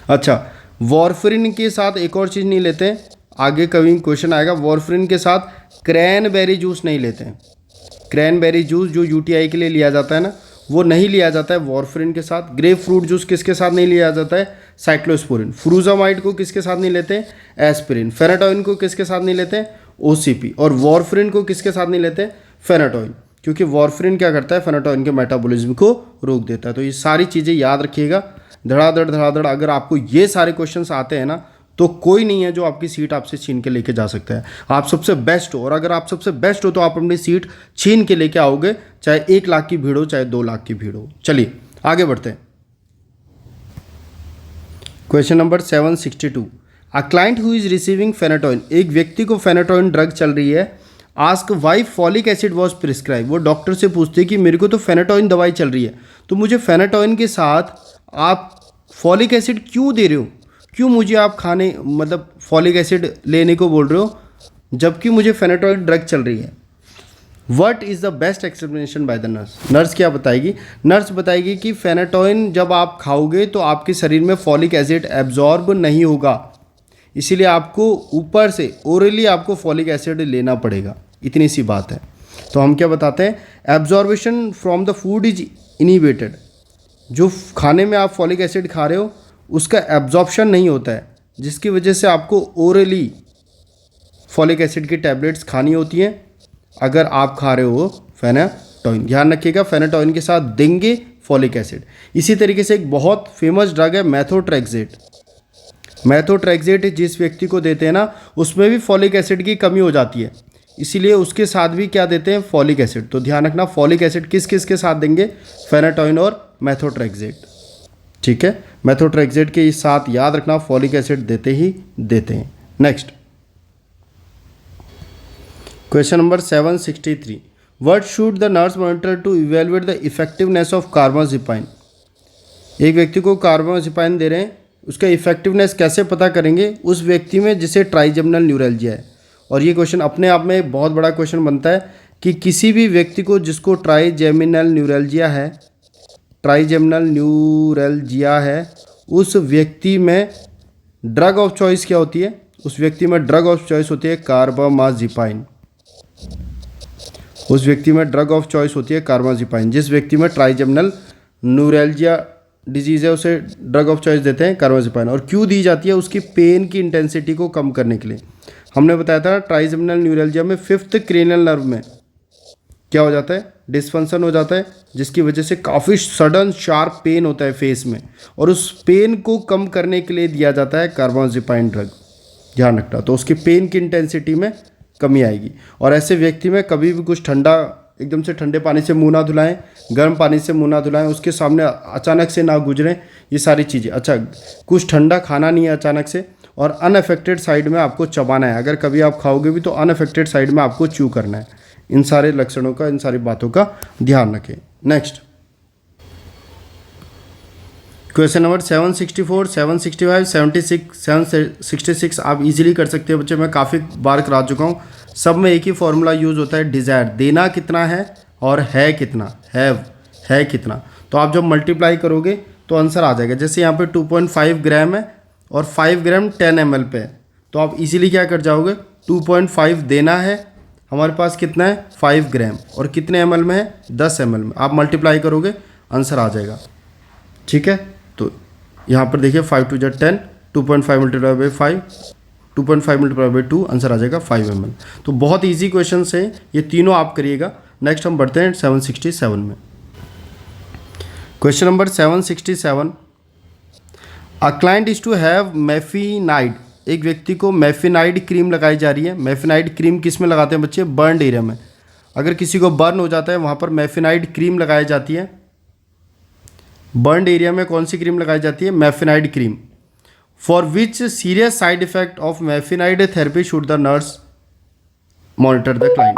अच्छा, वॉरफ्रिन के साथ एक और चीज़ नहीं लेते हैं, आगे कभी क्वेश्चन आएगा, वॉरफ्रिन के साथ क्रैनबेरी जूस नहीं लेते हैं, क्रैनबेरी जूस जो यूटीआई के लिए लिया जाता है ना, वो नहीं लिया जाता है वॉरफ्रिन के साथ। ग्रेप फ्रूट जूस किसके साथ नहीं लिया जाता है, साइक्लोस्पोरिन। फ्रूजामाइड को किसके साथ नहीं लेते हैं, एस्पिरिन। फेनाटोइन को किसके साथ नहीं लेते हैं, ओसीपी। और वॉरफ्रिन को किसके साथ नहीं लेते हैं, फेनाटोइन, क्योंकि वॉरफ्रिन क्या करता है, फेनाटोइन के मेटाबॉलिज्म को रोक देता है। तो ये सारी चीज़ें याद रखिएगा, धड़ाधड़ अगर आपको ये सारे क्वेश्चंस आते हैं ना, तो कोई नहीं है जो आपकी सीट आपसे छीन के लेके जा सकता है। आप सबसे बेस्ट हो, और अगर आप सबसे बेस्ट हो तो आप अपनी सीट छीन के लेके आओगे, चाहे 1 लाख की भीड़ हो, चाहे 2 लाख की भीड़ हो। चलिए आगे बढ़ते हैं। Question number 762, a client who is receiving phenytoin, एक व्यक्ति को फेनाटोइन ड्रग चल रही है, ask why folic acid was prescribe, वो डॉक्टर से पूछते कि मेरे को तो फेनाटोइन दवाई चल रही है, तो मुझे फेनाटोइन के साथ आप फॉलिक एसिड क्यों दे रहे हो, क्यों मुझे आप खाने मतलब फॉलिक एसिड लेने को बोल रहे हो, जबकि मुझे फेनाटोइन ड्रग चल रही है। What is the best explanation by the nurse, nurse क्या बताएगी, नर्स बताएगी कि फेनाटोइन जब आप खाओगे तो आपके शरीर में फॉलिक एसिड एब्जॉर्ब नहीं होगा, इसीलिए आपको ऊपर से ओरली आपको फॉलिक एसिड लेना पड़ेगा, इतनी सी बात है। तो हम क्या बताते हैं, absorption from the food is inhibited, जो खाने में आप फॉलिक एसिड खा रहे हो उसका एब्जॉर्प्शन नहीं होता है, जिसकी वजह से आपको ओरली फॉलिक एसिड की टैबलेट्स खानी होती हैं अगर आप खा रहे हो फेनाटोइन। ध्यान रखिएगा, फेनाटोइन के साथ देंगे फॉलिक एसिड। इसी तरीके से एक बहुत फेमस ड्रग है मैथोट्रेक्सेट, मैथोट्रेक्सेट जिस व्यक्ति को देते हैं ना, उसमें भी फॉलिक एसिड की कमी हो जाती है, इसीलिए उसके साथ भी क्या देते हैं, फॉलिक एसिड। तो ध्यान रखना फॉलिक एसिड किस किस के साथ देंगे, फेनाटोइन और मैथोट्रेक्सेट, ठीक है। मैथोट्रेक्सेट के साथ याद रखना फॉलिक एसिड देते ही देते हैं। Next question number 763, what should the nurse monitor to evaluate the effectiveness of carbamazepine, एक व्यक्ति को कार्बाजिपाइन दे रहे हैं, उसका इफेक्टिवनेस कैसे पता करेंगे, उस व्यक्ति में जिसे ट्राइजेमिनल न्यूरैल्जिया है। और ये क्वेश्चन अपने आप में एक बहुत बड़ा क्वेश्चन बनता है कि किसी भी व्यक्ति को जिसको ट्राइजेमिनल न्यूरैल्जिया है, ट्राइजेमिनल न्यूरैल्जिया है, उस व्यक्ति में ड्रग ऑफ चॉइस क्या होती है, उस व्यक्ति में ड्रग ऑफ चॉइस होती है कार्बामाजिपाइन, उस व्यक्ति में ड्रग ऑफ चॉइस होती है कार्बामाजिपाइन। जिस व्यक्ति में ट्राइजेमिनल न्यूरैल्जिया डिजीज़ है उसे ड्रग ऑफ चॉइस देते हैं कार्बामाजिपाइन। और क्यों दी जाती है, उसकी पेन की इंटेंसिटी को कम करने के लिए। हमने बताया था ट्राइजेमिनल न्यूरैल्जिया में 5th क्रेनियल नर्व में क्या हो जाता है, डिस्फंक्शन हो जाता है, जिसकी वजह से काफ़ी सडन शार्प पेन होता है फेस में, और उस पेन को कम करने के लिए दिया जाता है कार्बामाज़ेपाइन ड्रग, ध्यान रखना। तो उसकी पेन की इंटेंसिटी में कमी आएगी। और ऐसे व्यक्ति में कभी भी कुछ ठंडा, एकदम से ठंडे पानी से मुंह ना धुलाएं, गर्म पानी से मुंह ना धुलाएं, उसके सामने अचानक से ना गुजरें, ये सारी चीज़ें। अच्छा, कुछ ठंडा खाना नहीं है अचानक से, और अनअफेक्टेड साइड में आपको चबाना है। अगर कभी आप खाओगे भी तो अनअफेक्टेड साइड में आपको च्यू करना है। इन सारे लक्षणों का, इन सारी बातों का ध्यान रखें। नेक्स्ट क्वेश्चन नंबर 764, 765, 76, 766 आप इजीली कर सकते हो बच्चे, मैं काफ़ी बार करा चुका हूँ। सब में एक ही फॉर्मूला यूज़ होता है, डिज़ायर, देना कितना है और है कितना, है कितना। तो आप जब मल्टीप्लाई करोगे तो आंसर आ जाएगा। जैसे यहाँ पे 2.5 ग्राम है और 5 ग्राम 10 ml पे है, तो आप इजीली क्या कर जाओगे, 2.5 देना है, हमारे पास कितना है 5 ग्राम, और कितने ml में है 10 ml में, आप मल्टीप्लाई करोगे आंसर आ जाएगा। ठीक है, तो यहाँ पर देखिए 5 2 10, 2.5 multiply by 5, 2.5 multiply by 2, answer आ जाएगा 5 ml। तो बहुत इजी क्वेश्चन है, ये तीनों आप करिएगा। नेक्स्ट हम बढ़ते हैं 767 में। Question number 767, a client is to have mafenide, एक व्यक्ति को मेफिनाइड क्रीम लगाई जा रही है। मेफिनाइड क्रीम किस में लगाते हैं बच्चे, बर्न एरिया में। अगर किसी को बर्न हो जाता है वहाँ पर मेफिनाइड क्रीम लगाई जाती है। बर्न एरिया में कौन सी क्रीम लगाई जाती है, mafenide cream. For which serious side effect of mafenide therapy should the nurse monitor the client.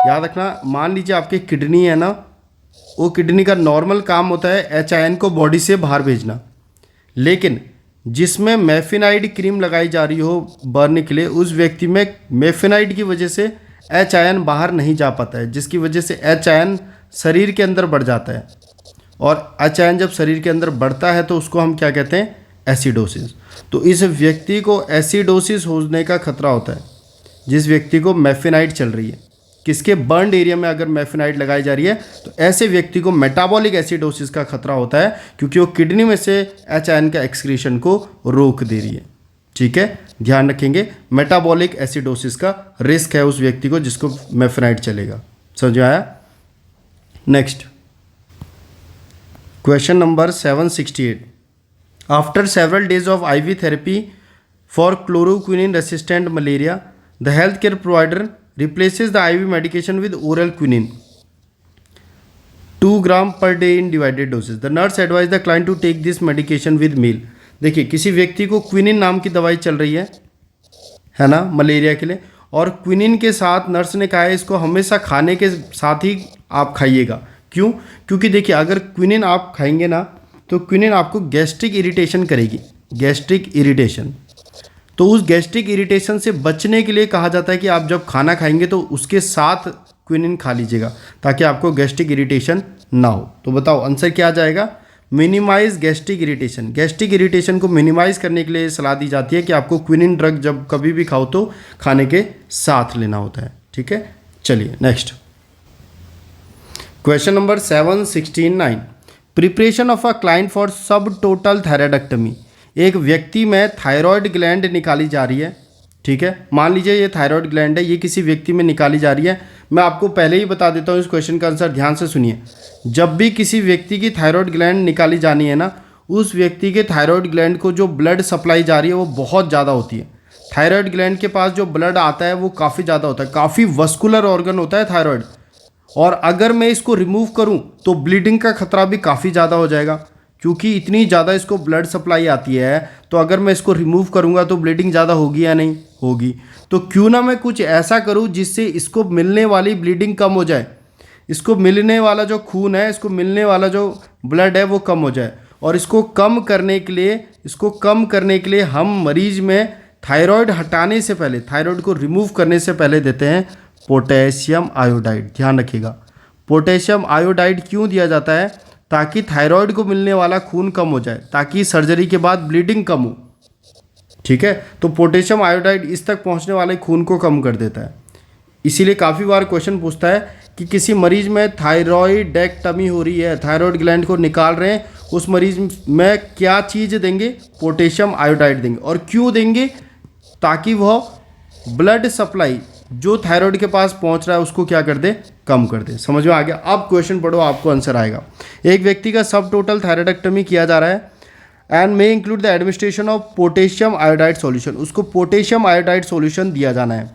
याद रखना, मान लीजिए आपकी किडनी है ना, वो किडनी का नॉर्मल काम होता है HIN को बॉडी से बाहर भेजना, लेकिन जिसमें मेफिनाइड क्रीम लगाई जा रही हो बर्न के लिए, उस व्यक्ति में मेफिनाइड की वजह से HIN बाहर नहीं जा पाता है, जिसकी वजह से HIN शरीर के अंदर बढ़ जाता है। और HIN जब शरीर के अंदर बढ़ता है तो उसको हम क्या कहते हैं, एसिडोसिस। तो इस व्यक्ति को एसिडोसिस होने का खतरा होता है, जिस व्यक्ति को मेफिनाइड चल रही है, किसके बर्न एरिया में अगर मेफिनाइड लगाई जा रही है तो ऐसे व्यक्ति को मेटाबॉलिक एसिडोसिस का खतरा होता है, क्योंकि वो किडनी में से HIN का एक्सक्रीशन को रोक दे रही है। ठीक है, ध्यान रखेंगे, मेटाबॉलिक एसिडोसिस का रिस्क है उस व्यक्ति को जिसको मेफिनाइड चलेगा। समझ में आया। Next question number 768, after several days of IV therapy for chloroquine resistant malaria the health care provider replaces the IV medication with oral quinine 2 gram per day in divided doses. The nurse advised the client to take this medication with meal. देखिए, किसी व्यक्ति को quinine नाम की दवाई चल रही है ना, मलेरिया के लिए, और क्विनिन के साथ नर्स ने कहा है इसको हमेशा खाने के साथ ही आप खाइएगा। क्यों? क्योंकि देखिए, अगर क्विनिन आप खाएंगे ना तो क्विनिन आपको गैस्ट्रिक इरिटेशन करेगी, गैस्ट्रिक इरिटेशन। तो उस गैस्ट्रिक इरिटेशन से बचने के लिए कहा जाता है कि आप जब खाना खाएंगे तो उसके साथ क्विनिन खा लीजिएगा, ताकि आपको गैस्ट्रिक इरिटेशन ना हो। तो बताओ आंसर क्या आ जाएगा, minimize gastric irritation. Gastric irritation को मिनिमाइज करने के लिए सलाह दी जाती है कि आपको क्विनिन ड्रग जब कभी भी खाओ तो खाने के साथ लेना होता है। ठीक है, चलिए next question number 769, preparation of a client for सब टोटल थायराइडेक्टमी। एक व्यक्ति में थायराइड ग्लैंड निकाली जा रही है। ठीक है, मान लीजिए ये थायराइड ग्लैंड है, ये किसी व्यक्ति में निकाली जा रही है। मैं आपको पहले ही बता देता हूँ इस क्वेश्चन का आंसर, ध्यान से सुनिए। जब भी किसी व्यक्ति की थायराइड ग्लैंड निकाली जानी है ना, उस व्यक्ति के थायराइड ग्लैंड को जो ब्लड सप्लाई जा रही है वो बहुत ज़्यादा होती है। थायराइड ग्लैंड के पास जो ब्लड आता है वो काफ़ी ज़्यादा होता है, काफ़ी वस्कुलर ऑर्गन होता है थायराइड। और अगर मैं इसको रिमूव करूँ तो ब्लीडिंग का खतरा भी काफ़ी ज़्यादा हो जाएगा, क्योंकि इतनी ज़्यादा इसको ब्लड सप्लाई आती है। तो अगर मैं इसको रिमूव करूँगा तो ब्लीडिंग ज़्यादा होगी या नहीं होगी। तो क्यों ना मैं कुछ ऐसा करूँ जिससे इसको मिलने वाली ब्लीडिंग कम हो जाए, इसको मिलने वाला जो खून है, इसको मिलने वाला जो ब्लड है वो कम हो जाए। और इसको कम करने के लिए हम मरीज में थायराइड हटाने से पहले, थायराइड को रिमूव करने से पहले देते हैं पोटेशियम आयोडाइड। ध्यान रखिएगा, पोटेशियम आयोडाइड क्यों दिया जाता है, ताकि थायराइड को मिलने वाला खून कम हो जाए, ताकि सर्जरी के बाद ब्लीडिंग कम हो। ठीक है, तो पोटेशियम आयोडाइड इस तक पहुंचने वाले खून को कम कर देता है। इसीलिए काफ़ी बार क्वेश्चन पूछता है कि किसी मरीज में थायराइडेक्टमी हो रही है, थायराइड ग्लैंड को निकाल रहे हैं, उस मरीज में क्या चीज़ देंगे, पोटेशियम आयोडाइड देंगे। और क्यों देंगे, ताकि वह ब्लड सप्लाई जो थायराइड के पास पहुंच रहा है उसको क्या कर दे, कम कर दे। समझ में आ गया? अब क्वेश्चन पढ़ो, आपको आंसर आएगा। एक व्यक्ति का सब टोटल थायराइडेक्टमी किया जा रहा है and may include the administration of potassium iodide solution. उसको पोटेशियम आयोडाइड सॉल्यूशन दिया जाना है।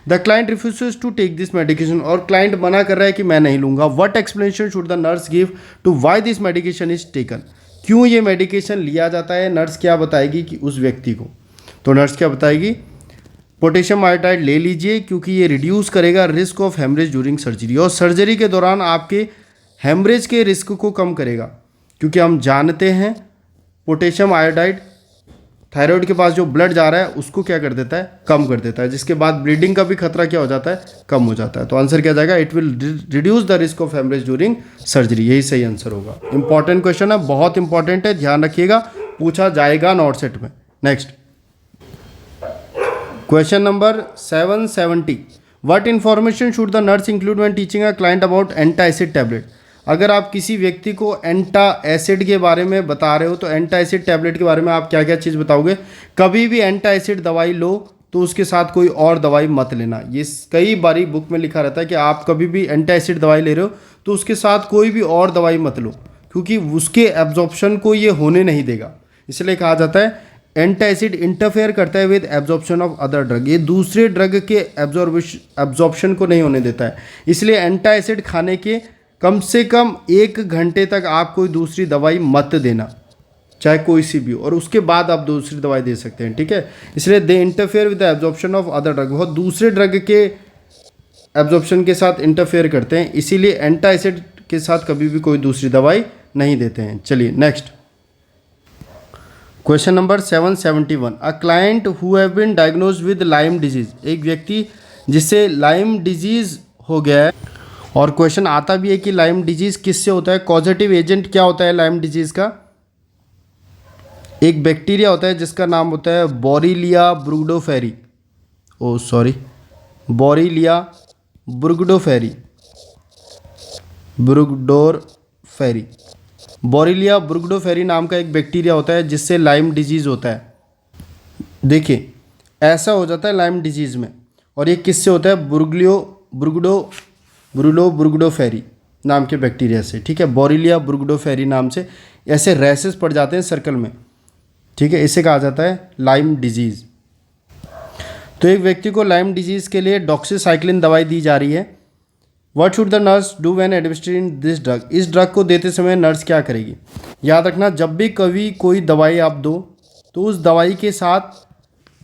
The client refuses to take this medication, और क्लाइंट मना कर रहा है कि मैं नहीं लूंगा। What explanation should the nurse give to why this medication is taken? क्यों ये मेडिकेशन लिया जाता है? नर्स क्या बताएगी कि उस व्यक्ति को, तो नर्स क्या बताएगी, पोटेशियम आयोडाइड ले लीजिए क्योंकि ये रिड्यूस करेगा risk of haemorrhage during surgery, और सर्जरी के दौरान आपके हेमरेज के रिस्क को कम करेगा। क्योंकि हम जानते हैं पोटेशियम आयोडाइड थायराइड के पास जो ब्लड जा रहा है उसको क्या कर देता है, कम कर देता है, जिसके बाद ब्लीडिंग का भी खतरा क्या हो जाता है, कम हो जाता है। तो आंसर क्या जाएगा, it will reduce the risk of haemorrhage during surgery. यही सही आंसर होगा। इंपॉर्टेंट क्वेश्चन है, बहुत इंपॉर्टेंट है, ध्यान रखिएगा, पूछा जाएगा नोट सेट में। Next question number 770, what information should the nurse include when teaching a client about antacid tablet? अगर आप किसी व्यक्ति को एंटा एसिड के बारे में बता रहे हो तो एंटा एसिड टैबलेट के बारे में आप क्या क्या चीज़ बताओगे? कभी भी एंटा एसिड दवाई लो तो उसके साथ कोई और दवाई मत लेना। ये कई बारी बुक में लिखा रहता है कि आप कभी भी एंटा एसिड दवाई ले रहे हो तो उसके साथ कोई भी और दवाई मत लो, क्योंकि उसके एब्जॉर्प्शन को ये होने नहीं देगा। इसलिए कहा जाता है एंटा एसिड इंटरफेयर करता है with absorption of other drug, ये दूसरे ड्रग के एब्जॉर्प्शन को नहीं होने देता है। इसलिए एंटा एसिड खाने के कम से कम 1 घंटे तक आप कोई दूसरी दवाई मत देना, चाहे कोई सी भी हो, और उसके बाद आप दूसरी दवाई दे सकते हैं, ठीक है। इसलिए they interfere with the absorption of other drug, बहुत दूसरे ड्रग के एब्जॉर्प्शन के साथ इंटरफेयर करते हैं, इसीलिए एंटा एसिड के साथ कभी भी कोई दूसरी दवाई नहीं देते हैं। चलिए next question number 771, a client who have been diagnosed with Lyme disease, एक व्यक्ति जिससे लाइम डिजीज हो गया है, और क्वेश्चन आता भी है कि लाइम डिजीज किससे होता है, कॉजेटिव एजेंट क्या होता है लाइम डिजीज का? एक बैक्टीरिया होता है जिसका नाम होता है बोरिलिया ब्रुगडोफेरी, बोरिलिया ब्रुगडोफेरी, बोरिलिया ब्रुगडोफेरी नाम का एक बैक्टीरिया होता है जिससे लाइम डिजीज़ होता है। देखिए ऐसा हो जाता है लाइम डिजीज़ में, और ये किससे होता है, ब्रुगुलो ब्रुगडोफेरी नाम के बैक्टीरिया से, ठीक है, बोरिलिया ब्रुगडोफेरी नाम से ऐसे रैसेस पड़ जाते हैं सर्कल में, ठीक है, इसे कहा जाता है लाइम डिजीज़। तो एक व्यक्ति को लाइम डिजीज़ के लिए डॉक्सीसाइक्लिन दवाई दी जा रही है। What should the nurse do when administering this drug, इस ड्रग को देते समय नर्स क्या करेगी? याद रखना, जब भी कभी कोई दवाई आप दो तो उस दवाई के साथ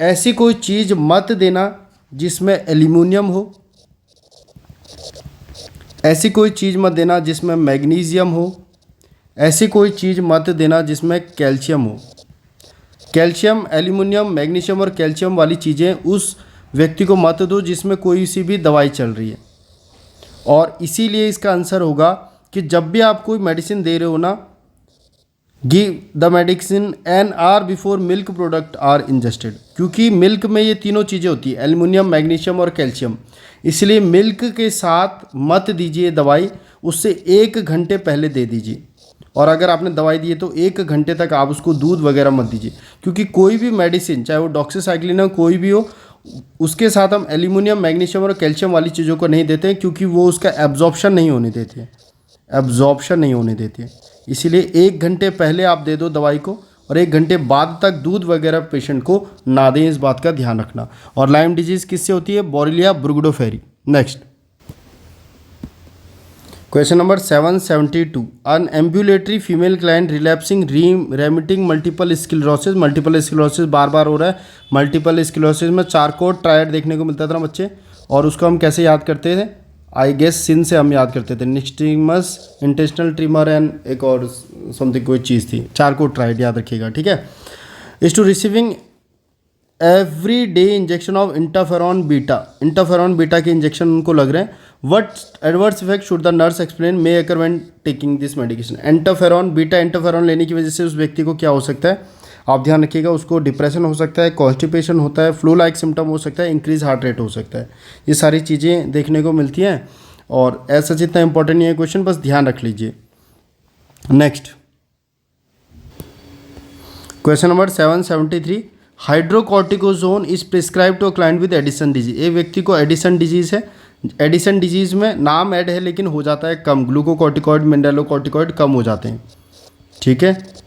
ऐसी कोई चीज़ मत देना जिसमें एल्यूमिनियम हो, ऐसी कोई चीज़ मत देना जिसमें मैग्नीशियम हो, ऐसी कोई चीज़ मत देना जिसमें कैल्शियम हो। कैल्शियम, एल्यूमिनियम, मैग्नीशियम और कैल्शियम वाली चीज़ें उस व्यक्ति को मत दो जिसमें कोई सी भी दवाई चल रही है। और इसीलिए इसका आंसर होगा कि जब भी आप कोई मेडिसिन दे रहे हो ना, give the medicine an hour before milk product are ingested, क्योंकि मिल्क में ये तीनों चीज़ें होती है, एल्युमिनियम, मैग्नीशियम और कैल्शियम। इसलिए मिल्क के साथ मत दीजिए दवाई, उससे 1 घंटे पहले दे दीजिए। और अगर आपने दवाई दी है तो 1 घंटे तक आप उसको दूध वगैरह मत दीजिए, क्योंकि कोई भी मेडिसिन, चाहे वो डॉक्सीसाइक्लिन हो, कोई भी हो, उसके साथ हम एल्यूमिनियम, मैग्नीशियम और कैल्शियम वाली चीज़ों को नहीं देते हैं, क्योंकि वो उसका एब्जॉर्प्शन नहीं होने देते हैं। इसीलिए 1 घंटे पहले आप दे दो दवाई को, और 1 घंटे बाद तक दूध वगैरह पेशेंट को ना दें, इस बात का ध्यान रखना। और लाइम डिजीज़ किससे होती है, Borrelia burgdorferi. Next question number 772, an ambulatory female client relapsing remitting multiple sclerosis बार बार हो रहा है। मल्टीपल स्क्लेरोसिस में चारकोट ट्रायड देखने को मिलता था ना बच्चे, और उसको हम कैसे याद करते थे, आई गेस सिन से हम याद करते थे, निक्स्टिमस, इंटेस्टिनल ट्रिमर एंड एक और समथिंग कोई चीज़ थी, चारकोट ट्रायड याद रखिएगा, ठीक है। Is to receiving every day injection of interferon beta के इंजेक्शन उनको लग रहे हैं। What adverse effect should the nurse explain may occur when taking this medication. Interferon लेने की वजह से उस व्यक्ति को क्या हो सकता है, आप ध्यान रखिएगा, उसको डिप्रेशन हो सकता है, कॉन्स्टिपेशन होता है, फ्लू लाइक सिम्टम हो सकता है, इंक्रीज हार्ट रेट हो सकता है। ये सारी चीज़ें देखने को मिलती हैं, और ऐसा जितना इंपॉर्टेंट नहीं है क्वेश्चन, बस ध्यान रख लीजिए। Next question number 773, hydrocortisone is prescribe to a client with Addison disease. एक व्यक्ति को एडिसन डिजीज़ है एडिसन डिजीज़ में नाम ऐड है लेकिन हो जाता है कम, ग्लूकोकॉर्टिकॉइड मिनरलोकॉर्टिकॉइड कम हो जाते हैं, ठीक है।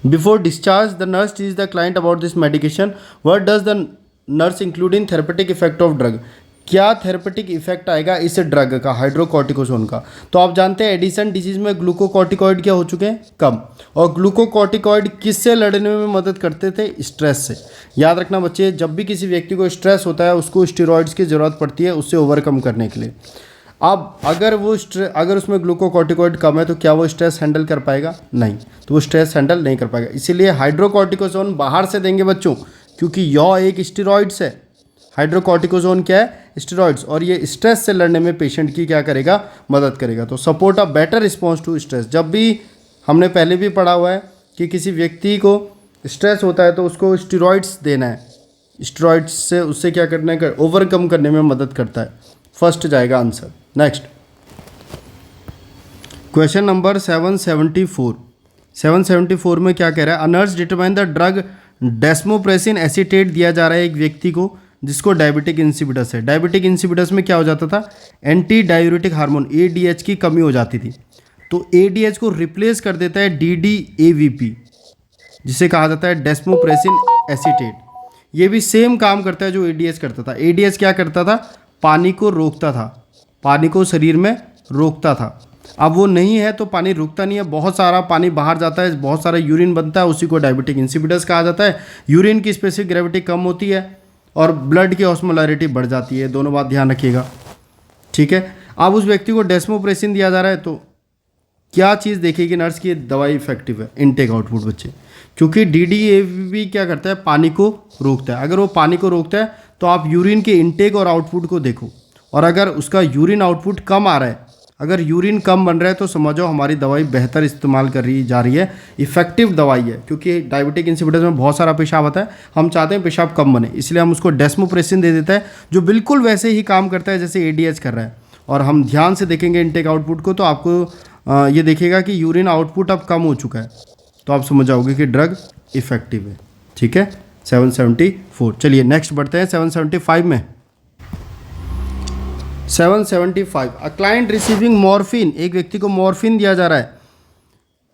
Before discharge the nurse teach the client about this medication, what does the nurse include in therapeutic effect of drug, क्या थेरेपेटिक इफेक्ट आएगा इस ड्रग का, हाइड्रोकॉर्टिकोसोन का। तो आप जानते हैं एडिसन डिजीज में ग्लूकोकॉर्टिकॉइड क्या हो चुके हैं, कम। और ग्लूकोकॉर्टिकॉइड किससे लड़ने में मदद करते थे, स्ट्रेस से। याद रखना बच्चे, जब भी किसी व्यक्ति को स्ट्रेस होता है उसको स्टेरॉइड्स की ज़रूरत पड़ती है उससे ओवरकम करने के लिए। अब अगर उसमें ग्लूकोकॉर्टिकॉइड कम है तो क्या वो स्ट्रेस हैंडल कर पाएगा, नहीं, तो वो स्ट्रेस हैंडल नहीं कर पाएगा। इसीलिए हाइड्रोकॉर्टिकोसोन बाहर से देंगे बच्चों, क्योंकि यह एक स्टेरॉइड्स है। हाइड्रोकॉर्टिकोसोन क्या है, स्टेरॉइड्स, और ये स्ट्रेस से लड़ने में पेशेंट की क्या करेगा, मदद करेगा। तो support a better response to stress, जब भी हमने पहले भी पढ़ा हुआ है कि किसी व्यक्ति को स्ट्रेस होता है तो उसको स्टेरॉइड्स देना है, स्टेरॉइड्स से उससे क्या करना है, ओवरकम करने में मदद करता है। फर्स्ट जाएगा आंसर। नेक्स्ट क्वेश्चन नंबर 774 में क्या कह रहा है, a nurse determine the drug desmopressin acetate दिया जा रहा है एक व्यक्ति को जिसको डायबिटिक इंसिपिडस है। डायबिटिक इंसिपिडस में क्या हो जाता था, एंटी डायूरेटिक हार्मोन ADH की कमी हो जाती थी, तो ADH को रिप्लेस कर देता है DDAVP, जिसे कहा जाता है डेस्मोप्रेसिन एसीटेट। ये भी सेम काम करता है जो ADH करता था। ADH क्या करता था, पानी को रोकता था, पानी को शरीर में रोकता था। अब वो नहीं है तो पानी रुकता नहीं है, बहुत सारा पानी बाहर जाता है, बहुत सारा यूरिन बनता है, उसी को डायबिटिक इंसिपिडस कहा जाता है। यूरिन की स्पेसिफिक ग्रेविटी कम होती है और ब्लड की ऑस्मोलैरिटी बढ़ जाती है, दोनों बात ध्यान रखिएगा, ठीक है। अब उस व्यक्ति को डेस्मोप्रेसिन दिया जा रहा है तो क्या चीज़ देखेगी नर्स की, दवाई इफेक्टिव है, इनटेक आउटपुट बच्चे, क्योंकि DDAVP क्या करता है, पानी को रोकता है। अगर वो पानी को रोकता है तो आप यूरिन के इनटेक और आउटपुट को देखो, और अगर उसका यूरिन आउटपुट कम आ रहा है, अगर यूरिन कम बन रहा है तो समझो हमारी दवाई बेहतर इस्तेमाल जा रही है, इफेक्टिव दवाई है। क्योंकि डायबिटिक इंसिपिडस में बहुत सारा पेशाब आता है, हम चाहते हैं पेशाब कम बने, इसलिए हम उसको डेस्मोप्रेसिन दे देता है जो बिल्कुल वैसे ही काम करता है जैसे ADH कर रहा है। और हम ध्यान से देखेंगे इनटेक आउटपुट को तो आपको ये देखेगा कि यूरिन आउटपुट अब कम हो चुका है, तो आप समझ जाओगे कि ड्रग इफेक्टिव है, ठीक है। 774। चलिए नेक्स्ट बढ़ते हैं 775 में। 775, अ क्लाइंट रिसीविंग मॉर्फिन, एक व्यक्ति को मॉर्फिन दिया जा रहा है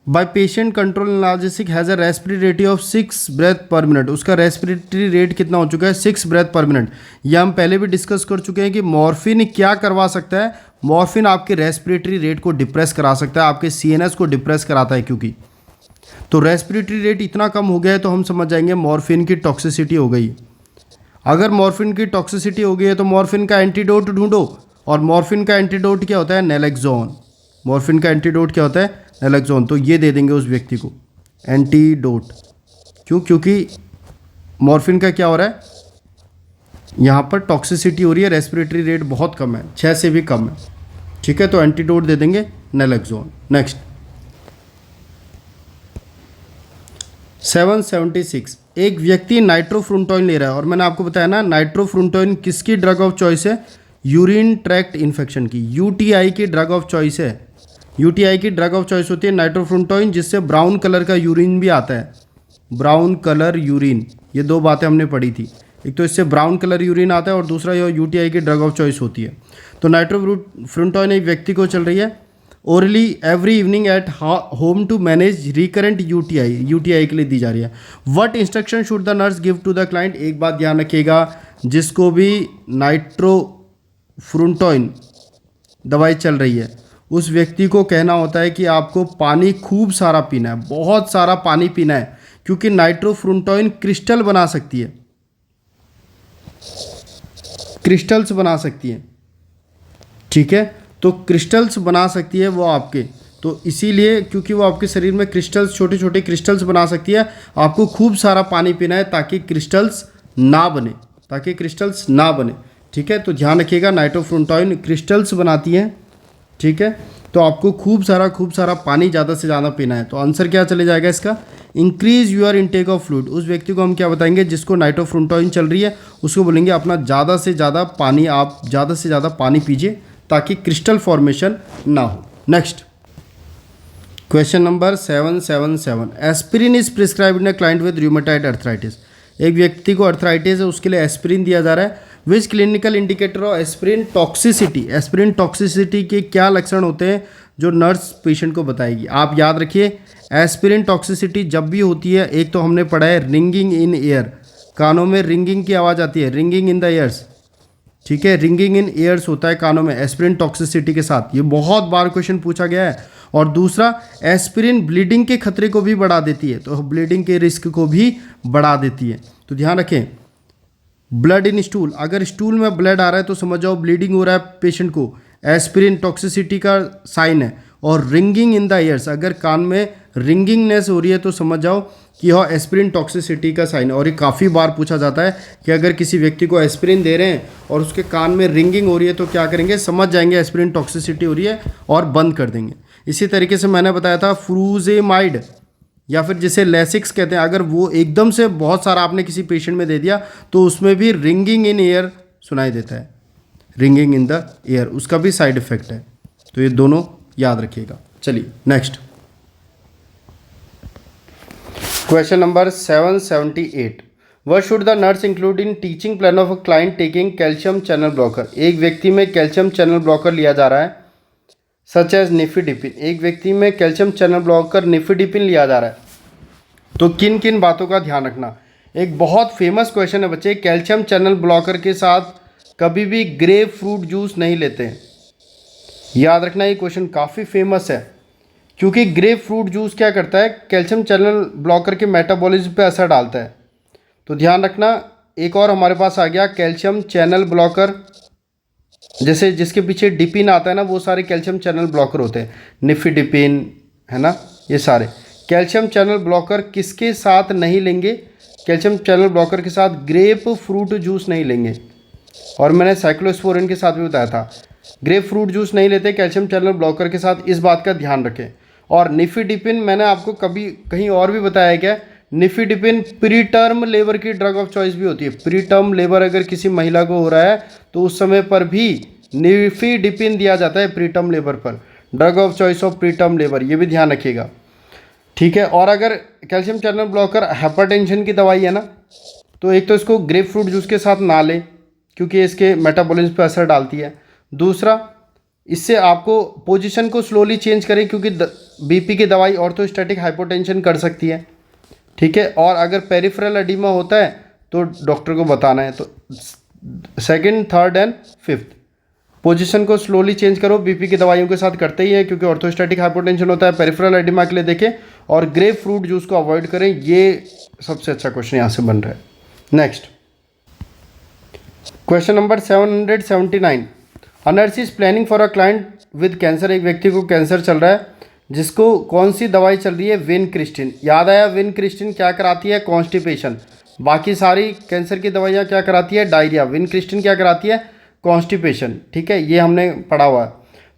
by patient control analgesic has a respiratory rate of 6 breath per minute. उसका रेस्पिरेटरी रेट कितना हो चुका है, 6 ब्रेथ पर मिनट। यह हम पहले भी डिस्कस कर चुके हैं कि मॉर्फिन क्या करवा सकता है, मॉर्फिन आपके रेस्पिरेटरी रेट को डिप्रेस करा सकता है, आपके CNS को डिप्रेस कराता है। क्योंकि तो रेस्पिरेटरी रेट इतना कम हो गया है तो हम समझ जाएंगे मॉर्फिन की टॉक्सिसिटी हो गई। अगर मॉर्फिन की टॉक्सिसिटी हो गई है तो मॉर्फिन का एंटीडोट ढूंढो, और मॉर्फिन का एंटीडोट क्या होता है, नैलेक्सोन। मॉर्फिन का एंटीडोट क्या होता है, नैलेक्सोन। तो ये दे देंगे उस व्यक्ति को एंटीडोट। क्यों, क्योंकि मॉर्फिन का क्या हो रहा है, यहाँ पर टॉक्सिसिटी हो रही है, रेस्पिरेटरी रेट बहुत कम है, 6 से भी कम है, ठीक है। तो एंटीडोट दे देंगे नैलेक्सोन। नेक्स्ट 776, एक व्यक्ति नाइट्रोफ्रुंटोइन ले रहा है, और मैंने आपको बताया ना नाइट्रोफ्रुंटोइन किसकी ड्रग ऑफ चॉइस है, यूरिन ट्रैक्ट इन्फेक्शन की, UTI की ड्रग ऑफ चॉइस है। UTI की ड्रग ऑफ चॉइस होती है नाइट्रोफ्रुंटोइन, जिससे ब्राउन कलर का यूरिन भी आता है, ब्राउन कलर यूरिन। ये दो बातें हमने पढ़ी थी, एक तो इससे ब्राउन कलर यूरिन आता है और दूसरा ये UTI की ड्रग ऑफ चॉइस होती है। तो नाइट्रोफ्रुंटोइन एक व्यक्ति को चल रही है orally every evening at home to manage recurrent UTI के लिए दी जा रही है। What instruction should the nurse give to the client. एक बात ध्यान रखिएगा, जिसको भी नाइट्रोफ्रुंटोइन दवाई चल रही है उस व्यक्ति को कहना होता है कि आपको पानी खूब सारा पीना है, बहुत सारा पानी पीना है, क्योंकि नाइट्रोफ्रुंटोइन क्रिस्टल बना सकती है, क्रिस्टल्स बना सकती है, ठीक है। तो क्रिस्टल्स बना सकती है वो आपके, तो इसीलिए क्योंकि वो आपके शरीर में क्रिस्टल्स, छोटे छोटे क्रिस्टल्स बना सकती है, आपको खूब सारा पानी पीना है ताकि क्रिस्टल्स ना बने, ताकि क्रिस्टल्स ना बने, ठीक है। तो ध्यान रखिएगा नाइट्रोफ्रुंटोइन क्रिस्टल्स बनाती है, ठीक है। तो आपको खूब सारा पानी ज़्यादा से ज़्यादा पीना है। तो आंसर क्या चले जाएगा इसका, increase your intake of fluid. उस व्यक्ति को हम क्या बताएंगे, जिसको नाइट्रोफ्रुंटोइन चल रही है उसको बोलेंगे अपना ज़्यादा से ज़्यादा पानी, आप ज़्यादा से ज़्यादा पानी पीजिए ताकि क्रिस्टल फॉर्मेशन ना हो। Next question number 777, aspirin is prescribed in a client with rheumatoid arthritis. एक व्यक्ति को अर्थराइटिस है, उसके लिए एस्पिरिन दिया जा रहा है। Which clinical indicator of aspirin toxicity, aspirin toxicity के क्या लक्षण होते हैं जो नर्स पेशेंट को बताएगी। आप याद रखिए, एस्पिरिन टॉक्सिसिटी जब भी होती है, एक तो हमने पढ़ा है रिंगिंग इन ईयर, कानों में रिंगिंग की आवाज़ आती है, रिंगिंग इन द ईयर्स, ठीक है, रिंगिंग इन ईयर्स होता है कानों में एस्पिरिन टॉक्सिसिटी के साथ, ये बहुत बार क्वेश्चन पूछा गया है। और दूसरा, एस्पिरिन ब्लीडिंग के खतरे को भी बढ़ा देती है, तो ब्लीडिंग के रिस्क को भी बढ़ा देती है, तो ध्यान रखें। ब्लड इन स्टूल, अगर स्टूल में ब्लड आ रहा है तो समझ जाओ ब्लीडिंग हो रहा है पेशेंट को, एस्पिरिन टॉक्सिसिटी का साइन है। और रिंगिंग इन द ईयर्स, अगर कान में रिंगिंगनेस हो रही है तो समझ जाओ कि यह एस्पिरिन टॉक्सिसिटी का साइन है। और ये काफ़ी बार पूछा जाता है कि अगर किसी व्यक्ति को एस्पिरिन दे रहे हैं और उसके कान में रिंगिंग हो रही है तो क्या करेंगे, समझ जाएंगे एस्पिरिन टॉक्सिसिटी हो रही है और बंद कर देंगे। इसी तरीके से मैंने बताया था फ्रूजेमाइड या फिर जिसे लेसिक्स कहते हैं, अगर वो एकदम से बहुत सारा आपने किसी पेशेंट में दे दिया तो उसमें भी रिंगिंग इन ईयर सुनाई देता है, रिंगिंग इन द ईयर, उसका भी साइड इफेक्ट है। तो ये दोनों याद रखिएगा। चलिए next question number 778, what should the nurse include in teaching plan of a client taking calcium channel blocker. एक व्यक्ति में कैल्शियम चैनल ब्लॉकर लिया जा रहा है, सच एज निफिडिपिन, एक व्यक्ति में कैल्शियम चैनल ब्लॉकर निफिडिपिन लिया जा रहा है, तो किन किन बातों का ध्यान रखना। एक बहुत फेमस क्वेश्चन है बच्चे, कैल्शियम चैनल ब्लॉकर के साथ कभी भी ग्रेप फ्रूट जूस नहीं लेते हैं। याद रखना, ये क्वेश्चन काफ़ी फेमस है क्योंकि ग्रेप फ्रूट जूस क्या करता है, कैल्शियम चैनल ब्लॉकर के मेटाबॉलिज्म पे असर डालता है। तो ध्यान रखना। एक और हमारे पास आ गया कैल्शियम चैनल ब्लॉकर, जैसे जिसके पीछे डिपिन आता है ना, वो सारे कैल्शियम चैनल ब्लॉकर होते हैं, निफिडिपिन है ना, ये सारे कैल्शियम चैनल ब्लॉकर किसके साथ नहीं लेंगे, कैल्शियम चैनल ब्लॉकर के साथ ग्रेप फ्रूट जूस नहीं लेंगे। और मैंने साइक्लोस्पोरिन के साथ भी बताया था, ग्रेप फ्रूट जूस नहीं लेते कैल्शियम चैनल ब्लॉकर के साथ, इस बात का ध्यान रखें। और निफिडिपिन मैंने आपको कभी कहीं और भी बताया क्या, निफिडिपिन प्री टर्म लेबर की ड्रग ऑफ चॉइस भी होती है। प्री टर्म लेबर अगर किसी महिला को हो रहा है तो उस समय पर भी निफिडिपिन दिया जाता है प्री टर्म लेबर पर, drug of choice of pre term labour, ये भी ध्यान रखिएगा, ठीक है। और अगर कैल्शियम चैनल ब्लॉकर हाइपरटेंशन की दवाई है ना, तो एक तो इसको ग्रेप फ्रूट जूस के साथ ना लें क्योंकि इसके मेटाबॉलिज्म पर असर डालती है। दूसरा, इससे आपको पोजीशन को स्लोली चेंज करें क्योंकि बीपी की दवाई ऑर्थोस्टैटिक हाइपोटेंशन कर सकती है, ठीक है। और अगर पेरिफेरल एडिमा होता है तो डॉक्टर को बताना है। तो second, third and fifth, position को स्लोली चेंज करो, बीपी की दवाइयों के साथ करते ही है क्योंकि ऑर्थोस्टैटिक हाइपोटेंशन होता है। पेरिफेरल एडिमा के लिए देखें और ग्रेप फ्रूट जूस को अवॉइड करें। ये सबसे अच्छा क्वेश्चन यहाँ से बन रहा है। Next question number 779, a nurse is planning for a client with cancer, एक व्यक्ति को कैंसर चल रहा है जिसको कौन सी दवाई चल रही है, विनक्रिस्टिन। याद आया, विनक्रिस्टिन क्या कराती है, कॉन्स्टिपेशन। बाकी सारी कैंसर की दवाइयाँ क्या कराती है, डायरिया। विनक्रिस्टिन क्या कराती है, कॉन्स्टिपेशन, ठीक है, ये हमने पढ़ा हुआ है।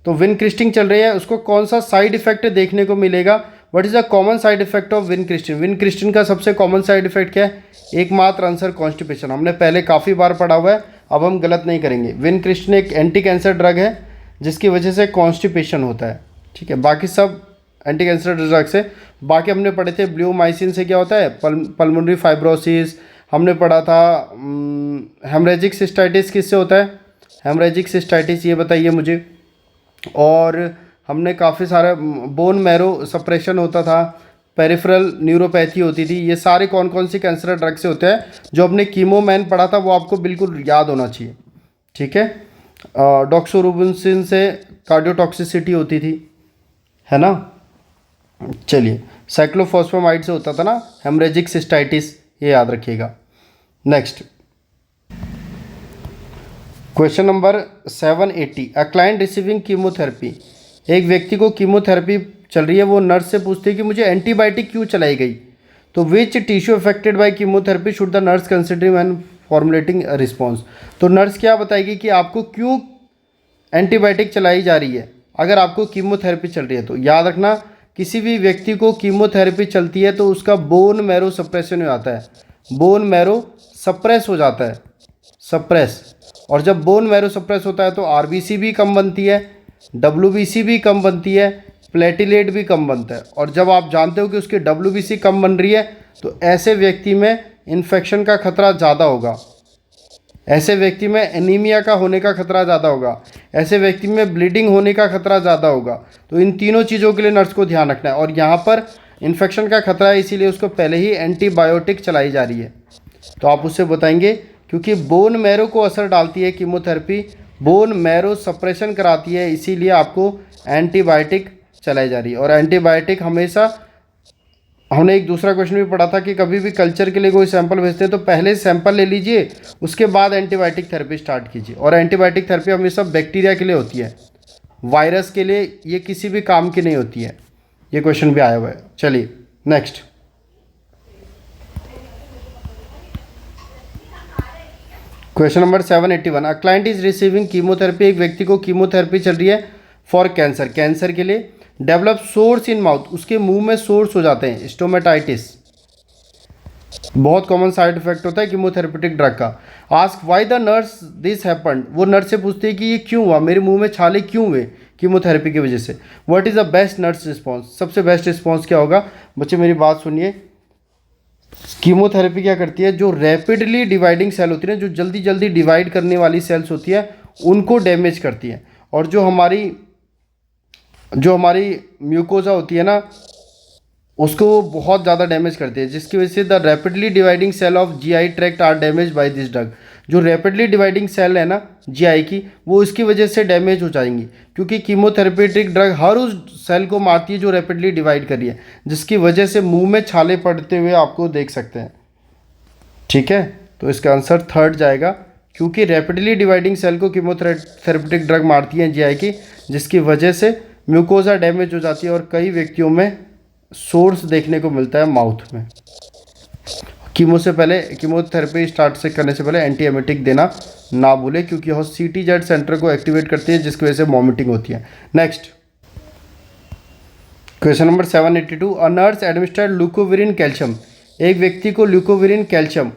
तो विनक्रिस्टिन चल रही है, उसको कौन सा साइड इफेक्ट देखने को मिलेगा, what is the common side effect of vincristine. Vincristine का सबसे कॉमन साइड इफेक्ट क्या है, एकमात्र आंसर कॉन्स्टिपेशन। हमने पहले काफ़ी बार पढ़ा हुआ है, अब हम गलत नहीं करेंगे। विनक्रिस्टिन एक एंटी कैंसर ड्रग है जिसकी वजह से कॉन्स्टिपेशन होता है, ठीक है। बाकी सब एंटी कैंसर ड्रग्स है। बाकी हमने पढ़े थे ब्लूमाइसिन से क्या होता है, पल्मोनरी फाइब्रोसिस। हमने पढ़ा था हेमरेजिक सिस्टाइटिस किससे होता है, हेमरेजिक सिस्टाइटिस, ये बताइए मुझे। और हमने काफ़ी सारा बोन मैरो सप्रेशन होता था, पेरिफेरल न्यूरोपैथी होती थी। ये सारे कौन कौन से कैंसर ड्रग से होते हैं, जो अपने कीमोमैन पढ़ा था वो आपको बिल्कुल याद होना चाहिए, ठीक है। डॉक्सोरुबिन से कार्डियोटॉक्सिसिटी होती थी, है ना। चलिए, साइक्लोफॉस्फेमाइड से होता था ना हेमरेजिक सिस्टाइटिस, ये याद रखिएगा। नेक्स्ट क्वेश्चन नंबर 780, अ क्लाइंट रिसीविंग कीमोथेरेपी, एक व्यक्ति को कीमोथेरेपी चल रही है, वो नर्स से पूछते हैं कि मुझे एंटीबायोटिक क्यों चलाई गई। तो which tissue affected by chemotherapy should the nurse consider when formulating a response. तो नर्स क्या बताएगी कि आपको क्यों एंटीबायोटिक चलाई जा रही है अगर आपको कीमोथेरेपी चल रही है। तो याद रखना, किसी भी व्यक्ति को कीमोथेरेपी चलती है तो उसका बोन मैरो सप्रेशन हो जाता है, बोन मैरो सप्रेस हो जाता है, सप्रेस। और जब बोन मैरो सप्रेस होता है तो आरबीसी भी कम बनती है, डब्ल्यूबीसी भी कम बनती है, प्लेटिलेट भी कम बनता है। और जब आप जानते हो कि उसकी डब्ल्यूबीसी कम बन रही है तो ऐसे व्यक्ति में इन्फेक्शन का खतरा ज़्यादा होगा, ऐसे व्यक्ति में एनीमिया का होने का खतरा ज़्यादा होगा, ऐसे व्यक्ति में ब्लीडिंग होने का खतरा ज़्यादा होगा। तो इन तीनों चीज़ों के लिए नर्स को ध्यान रखना है। और यहाँ पर इन्फेक्शन का खतरा है, इसीलिए उसको पहले ही एंटीबायोटिक चलाई जा रही है। तो आप उससे बताएंगे क्योंकि बोन मैरो को असर डालती है कीमोथेरेपी, बोन मैरो सप्रेशन कराती है, इसीलिए आपको एंटीबायोटिक चलाई जा रही है। और एंटीबायोटिक हमेशा, हमने एक दूसरा क्वेश्चन भी पढ़ा था कि कभी भी कल्चर के लिए कोई सैंपल भेजते हैं तो पहले सैंपल ले लीजिए, उसके बाद एंटीबायोटिक थेरेपी स्टार्ट कीजिए। और एंटीबायोटिक थेरेपी हमेशा बैक्टीरिया के लिए होती है, वायरस के लिए ये किसी भी काम की नहीं होती है। ये क्वेश्चन भी आया हुआ है। चलिए next question number 781। A client is receiving chemotherapy, एक व्यक्ति को कीमोथेरेपी चल रही है फॉर कैंसर, कैंसर के लिए। डेवलप सोर्स इन माउथ, उसके मुंह में सोर्स हो जाते हैं, स्टोमेटाइटिस, बहुत कॉमन साइड इफेक्ट होता है कीमोथेरेपेटिक ड्रग का। Ask why the nurse this happened, वो नर्स से पूछती है कि ये क्यों हुआ, मेरे मुंह में छाले क्यों हुए कीमोथेरेपी की वजह से। What is the best nurse response, सबसे बेस्ट रिस्पॉन्स क्या होगा। बच्चे मेरी बात सुनिए, कीमोथेरेपी क्या करती है, जो रैपिडली डिवाइडिंग सेल होती है, जो जल्दी जल्दी डिवाइड करने वाली सेल्स होती है, उनको डैमेज करती है। और जो हमारी म्यूकोजा होती है ना, उसको बहुत ज़्यादा डैमेज करती है, जिसकी वजह से the rapidly dividing cell of GI tract are damage by this drug. जो रैपिडली डिवाइडिंग सेल है ना जीआई की, वो इसकी वजह से डैमेज हो जाएंगी, क्योंकि कीमोथेरेपेटिक ड्रग हर उस सेल को मारती है जो रैपिडली डिवाइड कर रही है, जिसकी वजह से मुंह में छाले पड़ते हुए आपको देख सकते हैं। ठीक है, तो इसका आंसर थर्ड जाएगा, क्योंकि रैपिडली डिवाइडिंग सेल को कीमोथेरेपेटिक ड्रग मारती है जीआई की, जिसकी वजह से म्यूकोजा डैमेज हो जाती है और कई व्यक्तियों में सोर्स देखने को मिलता है माउथ में। कीमोथेरेपी स्टार्ट से करने से पहले एंटीएमेटिक देना ना भूले, क्योंकि यह सीटीजेड सेंटर को एक्टिवेट करती है, जिसकी वजह से वॉमिटिंग होती है। Next question number 782। A nurse administered leucovorin calcium, एक व्यक्ति को ल्यूकोविरिन कैल्शियम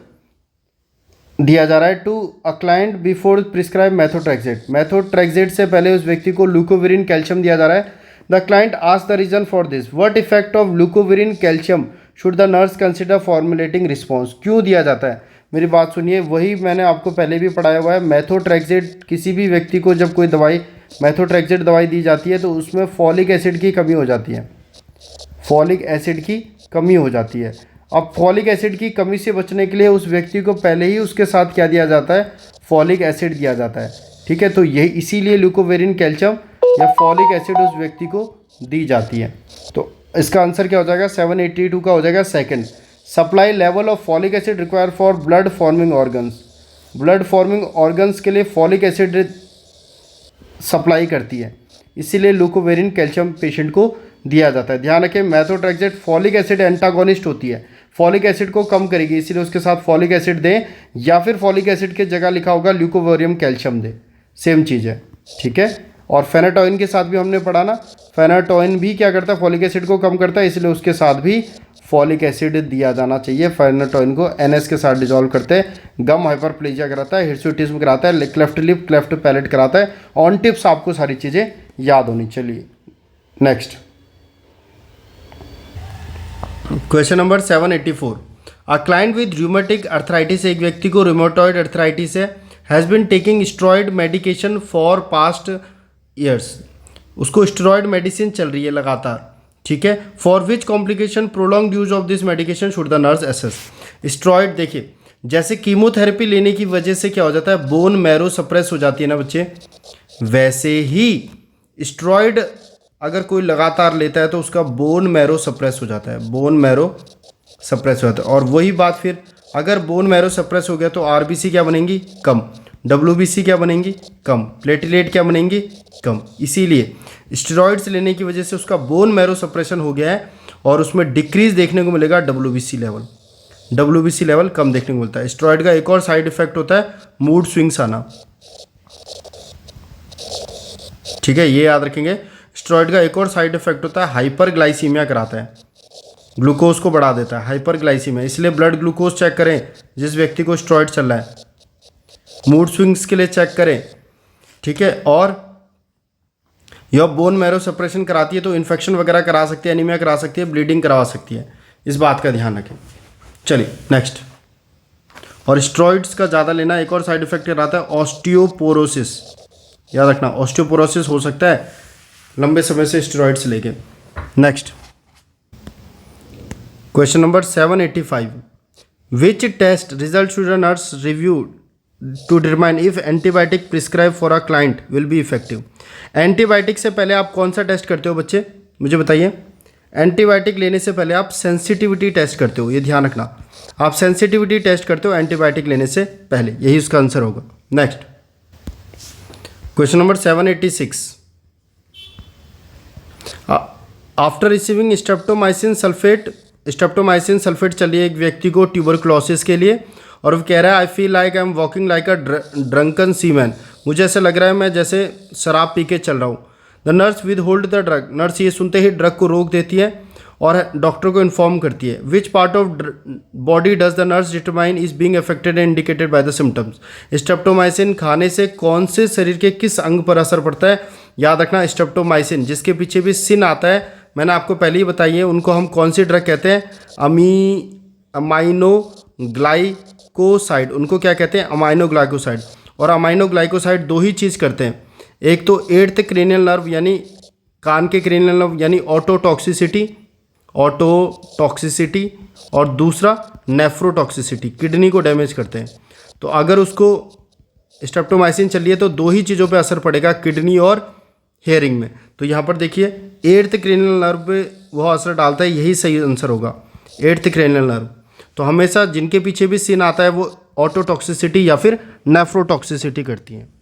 दिया जा रहा है to a client before prescribe methotrexate, methotrexate से पहले उस व्यक्ति को ल्यूकोविरिन कैल्शियम दिया जा रहा है। The client ask the reason for this, what effect of leucovorin calcium should the nurse consider formulating response, क्यों दिया जाता है। मेरी बात सुनिए, वही मैंने आपको पहले भी पढ़ाया हुआ है। मेथोट्रेक्सेट, किसी भी व्यक्ति को जब कोई दवाई मेथोट्रेक्सेट दवाई दी जाती है तो उसमें फॉलिक एसिड की कमी हो जाती है, फॉलिक एसिड की कमी हो जाती है। अब फॉलिक एसिड की कमी से बचने के लिए उस व्यक्ति को पहले ही उसके साथ क्या दिया जाता है, फॉलिक एसिड दिया जाता है। ठीक है, तो यही इसीलिए ल्यूकोविरिन कैल्शियम या फॉलिक एसिड उस व्यक्ति को दी जाती है। तो इसका आंसर क्या हो जाएगा, 782 का हो जाएगा second. Supply level of folic acid require for blood forming organs, blood forming organs के लिए फॉलिक एसिड सप्लाई करती है, इसीलिए ल्यूकोविरिन कैल्शियम पेशेंट को दिया जाता है। ध्यान रखें, मेथोट्रेक्सेट फॉलिक एसिड एंटागोनिस्ट होती है, फॉलिक एसिड को कम करेगी, इसीलिए उसके साथ फॉलिक एसिड दें, या फिर फॉलिक एसिड के जगह लिखा होगा ल्यूकोविरिन कैल्शियम दे, सेम चीज़ है। ठीक है, और फेनाटोइन के साथ भी हमने पढ़ा ना, फेनाटोइन भी क्या करता है, फॉलिक एसिड को कम करता है, इसलिए उसके साथ भी फॉलिक एसिड दिया जाना चाहिए। फेनाटोइन को NS के साथ डिजोल्व करते हैं, गम हाइपरप्लेजिया कराता है, हिर्सुटिज्म कराता है, क्लेफ्ट लिप क्लेफ्ट पैलेट कराता है। ऑन टिप्स आपको सारी चीज़ें याद होनी। चलिए next question number 784। A client with rheumatic arthritis, एक व्यक्ति को रूमेटॉइड अर्थराइटिस है, has been taking steroid medication for past years, उसको स्टेरॉइड मेडिसिन चल रही है लगातार। ठीक है, for which complication prolong use of this medication should the nurse assess. Steroid देखिए, जैसे कीमोथेरेपी लेने की वजह से क्या हो जाता है, बोन मैरो सप्रेस हो जाती है ना बच्चे, वैसे ही स्टेरॉइड अगर कोई लगातार लेता है तो उसका बोन मैरो सप्रेस हो जाता है, बोन मैरो सप्रेस हो जाता है। और वही बात फिर अगर बोन मैरो सप्रेस हो गया तो RBC क्या बनेंगी, कम, WBC क्या बनेंगी, कम, प्लेटलेट क्या बनेंगी, कम। इसीलिए स्टेरॉइड्स लेने की वजह से उसका बोन मैरो सप्रेशन हो गया है और उसमें डिक्रीज देखने को मिलेगा WBC लेवल, WBC लेवल कम देखने को मिलता है। स्टेरॉइड का एक और साइड इफेक्ट होता है मूड स्विंग्स आना। ठीक है, ये याद रखेंगे। स्टेरॉइड का एक और साइड इफेक्ट होता है हाइपरग्लाइसीमिया कराता है, ग्लूकोज को बढ़ा देता है, हाइपरग्लाइसीमिया। इसलिए ब्लड ग्लूकोज चेक करें जिस व्यक्ति को स्टेरॉइड चल रहा है, मूड स्विंग्स के लिए चेक करें। ठीक है, और यह बोन मैरो सप्रेशन कराती है तो इन्फेक्शन वगैरह करा सकती है, एनीमिया करा सकती है, ब्लीडिंग करवा सकती है, इस बात का ध्यान रखें। चलिए नेक्स्ट और स्टेरॉइड्स का ज़्यादा लेना एक और साइड इफेक्ट कराता है ऑस्टियोपोरोसिस। याद रखना, ऑस्टियोपोरोसिस हो सकता है लंबे समय से स्टेरॉइड्स लेके। Next question number 785, which test result should a nurse review to determine if antibiotic prescribe for a client will be effective. Antibiotic से पहले आप कौन सा टेस्ट करते हो बच्चे, मुझे बताइए। एंटीबायोटिक लेने से पहले आप सेंसिटिविटी टेस्ट करते हो, ये ध्यान रखना, आप सेंसिटिविटी टेस्ट करते हो एंटीबायोटिक लेने से पहले, यही उसका आंसर होगा। Next question number 786, after receiving streptomycin sulphate चलिए एक व्यक्ति को ट्यूबरक्लोसिस के लिए, और वो कह रहा है I feel like I am walking like a drunken seaman, मुझे ऐसा लग रहा है मैं जैसे शराब पी के चल रहा हूँ। The nurse with hold the drug, nurse ये सुनते ही ड्रग को रोक देती है और डॉक्टर को इन्फॉर्म करती है। Which part of body does the nurse determine is being affected and indicated by the symptoms. Streptomycin खाने से कौन से शरीर के किस अंग पर असर पड़ता है। याद रखना, स्ट्रेप्टोमाइसिन जिसके पीछे भी सिन आता है, मैंने आपको पहले ही बताई है, उनको हम कौन सी ड्रग कहते हैं, अमाइनोग्लाइकोसाइड, उनको क्या कहते हैं, अमाइनोग्लाइकोसाइड। और अमाइनोग्लाइकोसाइड दो ही चीज़ करते हैं, एक तो 8th क्रेनियल नर्व यानी कान के क्रेनियल नर्व यानी ऑटोटॉक्सिसिटी, और दूसरा नेफ्रोटॉक्सिसिटी, किडनी को डैमेज करते हैं। तो अगर उसको स्ट्रेप्टोमाइसिन चलिए तो दो ही चीज़ों पे असर पड़ेगा, किडनी और हेयरिंग में। तो यहाँ पर देखिए 8th क्रेनियल नर्व पे वह असर डालता है, यही सही आंसर होगा 8th क्रेनियल नर्व। तो हमेशा जिनके पीछे भी सिन आता है वो ऑटोटॉक्सिसिटी या फिर नेफ्रोटॉक्सिसिटी करती हैं।